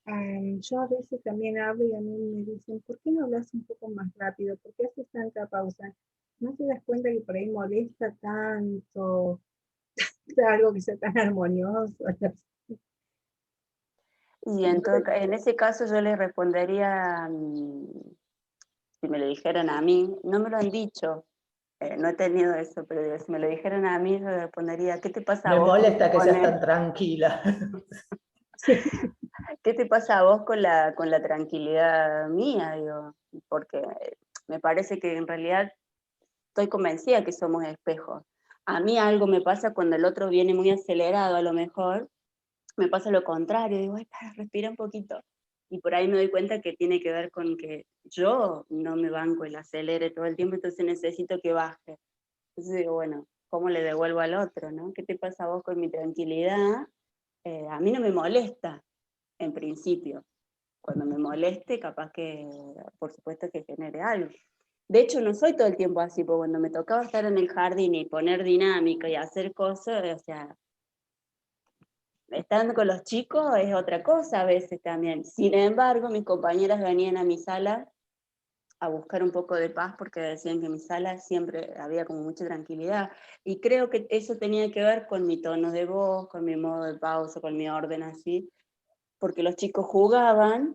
yo a veces también hablo y a mí me dicen, ¿por qué no hablas un poco más rápido? ¿Por qué haces tanta pausa? ¿No te das cuenta que por ahí molesta tanto? Algo que sea tan armonioso. Y en ese caso yo le respondería, si me lo dijeran a mí, no me lo han dicho, no he tenido eso, pero digo, si me lo dijeran a mí, yo le respondería, ¿qué te pasa a Me vos? molesta que seas tan tranquila. Sí. ¿Qué te pasa a vos con la tranquilidad mía? Digo, porque me parece que en realidad estoy convencida que somos espejos. A mí algo me pasa cuando el otro viene muy acelerado, a lo mejor, me pasa lo contrario, digo, ay, para, respira un poquito. Y por ahí me doy cuenta que tiene que ver con que yo no me banco el acelere todo el tiempo, entonces necesito que baje. Entonces digo, bueno, ¿cómo le devuelvo al otro, no? ¿Qué te pasa a vos con mi tranquilidad? A mí no me molesta, en principio. Cuando me moleste, capaz que, por supuesto que genere algo. De hecho, no soy todo el tiempo así, porque cuando me tocaba estar en el jardín y poner dinámica y hacer cosas, o sea, estando con los chicos es otra cosa a veces también. Sin embargo, mis compañeras venían a mi sala a buscar un poco de paz porque decían que en mi sala siempre había como mucha tranquilidad. Y creo que eso tenía que ver con mi tono de voz, con mi modo de pausa, con mi orden así, porque los chicos estaban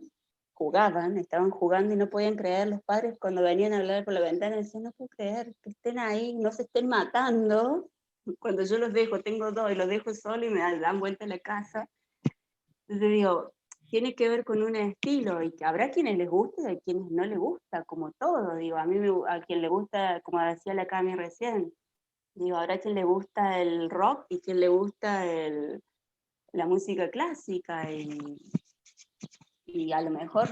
jugando y no podían creer, los padres cuando venían a hablar por la ventana decían, no puedo creer que estén ahí, no se estén matando, cuando yo los dejo, tengo dos y los dejo solos y me dan vuelta a la casa. Entonces digo, tiene que ver con un estilo y que habrá quienes les guste y a quienes no les gusta, como todo, digo, a quien le gusta, como decía la Cami recién, digo, habrá quien le gusta el rock y quien le gusta la música clásica y a lo mejor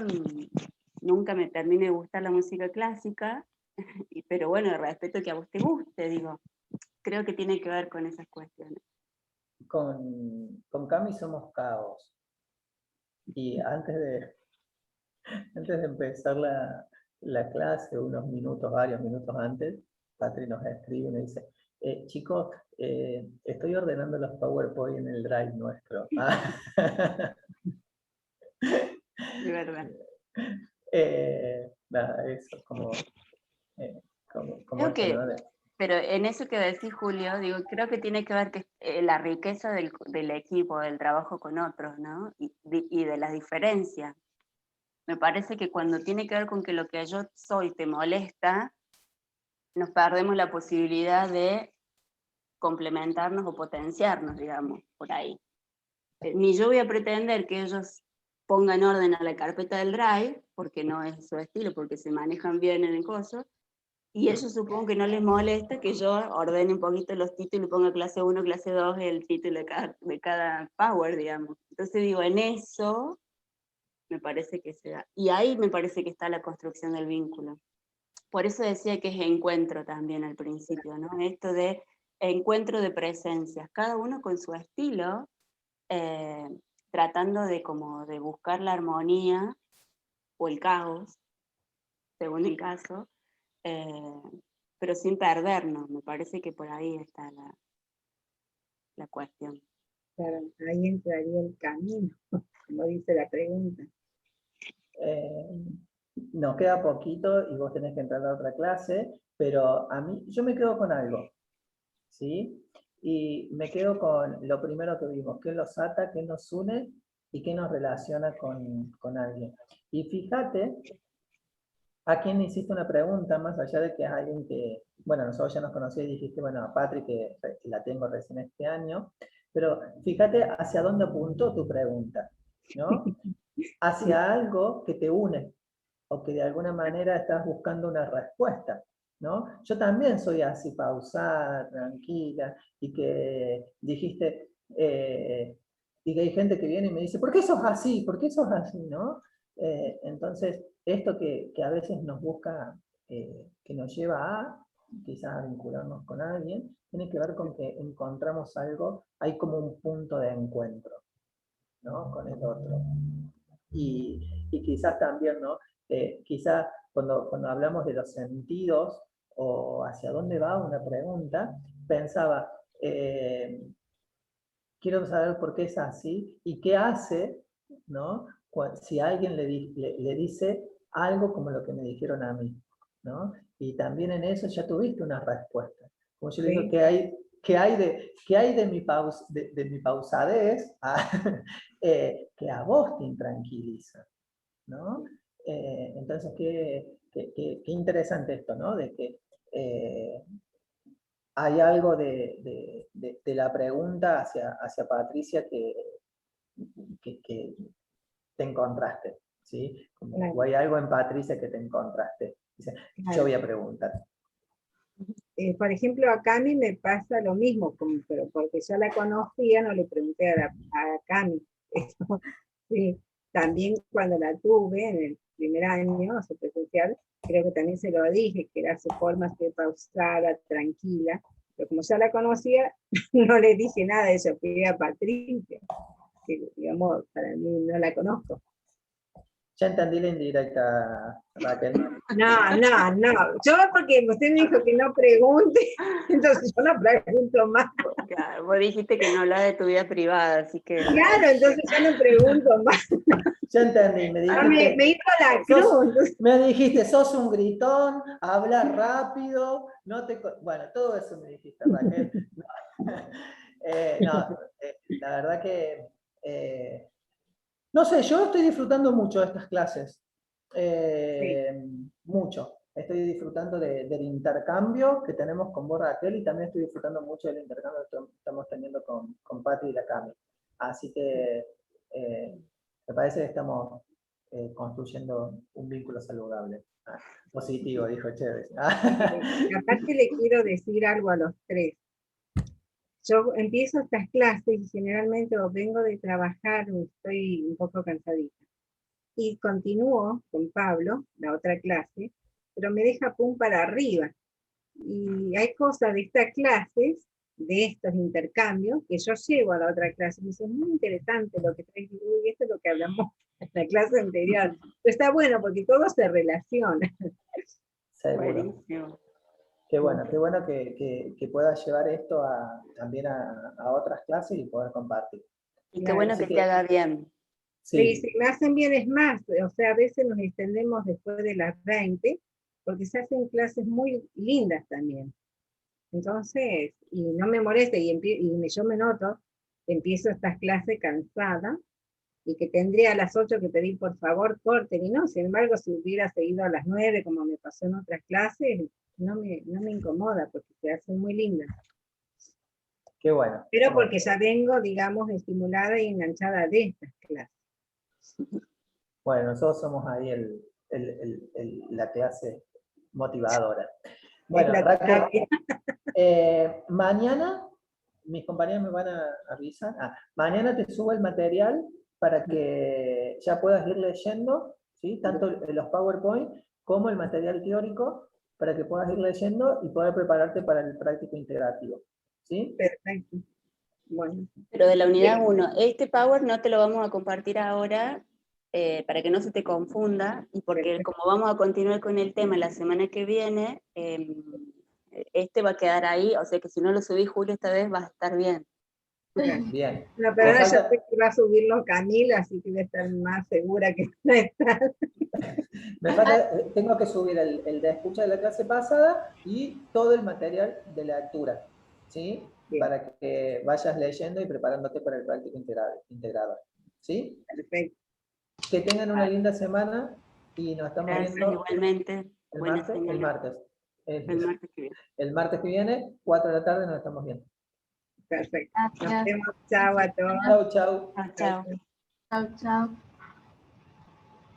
nunca me termine de gustar la música clásica, pero bueno, respeto que a vos te guste, digo, creo que tiene que ver con esas cuestiones. Con Cami somos caos. Y antes de empezar la clase, varios minutos antes, Patri nos escribe y me dice, chicos, estoy ordenando los PowerPoint en el Drive nuestro. De verdad. Nada, eso, como Creo esto, que, ¿no? pero en eso que decís, Julio, digo, creo que tiene que ver que la riqueza del equipo, del trabajo con otros, ¿no? Y de las diferencias. Me parece que cuando tiene que ver con que lo que yo soy te molesta, nos perdemos la posibilidad de complementarnos o potenciarnos, digamos, por ahí. Ni yo voy a pretender que ellos pongan orden a la carpeta del Drive, porque no es su estilo, porque se manejan bien en el coso, y ellos supongo que no les molesta que yo ordene un poquito los títulos y ponga clase 1, clase 2, el título de cada Power, digamos. Entonces digo, en eso me parece que se da. Y ahí me parece que está la construcción del vínculo. Por eso decía que es encuentro también al principio, ¿no? Esto de encuentro de presencias, cada uno con su estilo, tratando de como de buscar la armonía o el caos, según el caso, pero sin perdernos. Me parece que por ahí está la cuestión. Claro, ahí entraría el camino, como dice la pregunta. Nos queda poquito y vos tenés que entrar a otra clase, pero a mí, yo me quedo con algo, ¿sí? Y me quedo con lo primero que vimos, qué nos ata, qué nos une y qué nos relaciona con alguien. Y fíjate a quién le hiciste una pregunta, más allá de que es alguien que, bueno, nosotros ya nos conocíamos y dijiste, bueno, a Patri, que la tengo recién este año, pero fíjate hacia dónde apuntó tu pregunta, ¿no? Hacia algo que te une, o que de alguna manera estás buscando una respuesta, ¿no? Yo también soy así, pausada, tranquila, y que dijiste, y que hay gente que viene y me dice, ¿por qué sos así? ¿Por qué sos así? ¿No? Entonces, esto que a veces nos busca, que nos lleva a quizás a vincularnos con alguien, tiene que ver con que encontramos algo, hay como un punto de encuentro, ¿no? Con el otro. Y quizás también, ¿no? Quizás cuando hablamos de los sentidos o hacia dónde va una pregunta, pensaba, quiero saber por qué es así y qué hace, ¿no? Si alguien le dice algo como lo que me dijeron a mí, ¿no? Y también en eso ya tuviste una respuesta. Como yo le digo, Sí. ¿qué hay de mi pausadez que a vos te intranquiliza? ¿No? Entonces, qué interesante esto, ¿no? De que hay algo de la pregunta hacia Patricia que te encontraste, ¿sí? Claro. O hay algo en Patricia que te encontraste. Dice, Claro. yo voy a preguntar. Por ejemplo, a Cami me pasa lo mismo, pero porque ya la conocía, no le pregunté a Cami. Sí, también cuando la tuve en el primer año, su presencial, creo que también se lo dije, que era su forma de pausada, tranquila, pero como ya la conocía, no le dije nada de eso, fui a Patricia, que digamos, para mí no la conozco. Ya entendí la indirecta, Raquel. No, yo porque usted me dijo que no pregunte, entonces yo no pregunto más. Claro, vos dijiste que no hablaba de tu vida privada, así que... Claro, entonces yo no pregunto más. Ya entendí, me dijiste... Me hizo la cruz. Me dijiste, sos un gritón, hablas rápido, no te... Bueno, todo eso me dijiste, Raquel. La verdad que... no sé, yo estoy disfrutando mucho de estas clases. Mucho. Estoy disfrutando del intercambio que tenemos con vos, Raquel, y también estoy disfrutando mucho del intercambio que estamos teniendo con Pati y la Cami. Así que me parece que estamos construyendo un vínculo saludable. Positivo, dijo Chévez. Aparte le quiero decir algo a los tres. Yo empiezo estas clases y generalmente vengo de trabajar o estoy un poco cansadita. Y continúo con Pablo, la otra clase, pero me deja pum para arriba. Y hay cosas de estas clases, de estos intercambios, que yo llevo a la otra clase. Me dice, es muy interesante lo que traes, y esto es lo que hablamos en la clase anterior. Pero está bueno porque todo se relaciona. Seguro. Buenísimo. Qué bueno que puedas llevar esto también a otras clases y poder compartir. Y qué bueno que te haga bien. Sí, si me hacen bien es más, o sea, a veces nos extendemos después de las 20, porque se hacen clases muy lindas también. Entonces, y no me molesta, yo me noto, empiezo estas clases cansada, y que tendría a las 8 que pedir por favor corten, y no, sin embargo, si hubiera seguido a las 9, como me pasó en otras clases, no me incomoda, porque se hacen muy lindas. Qué bueno. Pero porque ya vengo, digamos, estimulada y enganchada de estas clases. Bueno, nosotros somos ahí la clase motivadora. Bueno, Raquel, mañana mis compañeros me van a avisar. Mañana te subo el material para que ya puedas ir leyendo, ¿sí? Tanto los PowerPoint como el material teórico, para que puedas ir leyendo y poder prepararte para el práctico integrativo. ¿Sí? Perfecto. Bueno, Pero de la unidad bien. 1, este Power no te lo vamos a compartir ahora para que no se te confunda, y porque Perfecto. como vamos a continuar con el tema la semana que viene, este va a quedar ahí, o sea que si no lo subí Julio esta vez va a estar bien. Bien. No, pero Me ahora ya falta- sé que va a subirlo Camila, así que voy a estar más segura que va a estar. tengo que subir el de escucha de la clase pasada y todo el material de lectura, ¿sí? Bien, Para que vayas leyendo y preparándote para el práctico integrado, ¿sí? perfecto. Que tengan una linda semana y nos estamos Gracias, viendo igualmente. el Buena martes, el semana. martes. El martes que viene. El martes que viene, 4 de la tarde, nos estamos viendo. Perfecto. Nos Gracias. vemos. Chao a todos. Chau, chau. Chao, chao. Chao, chao.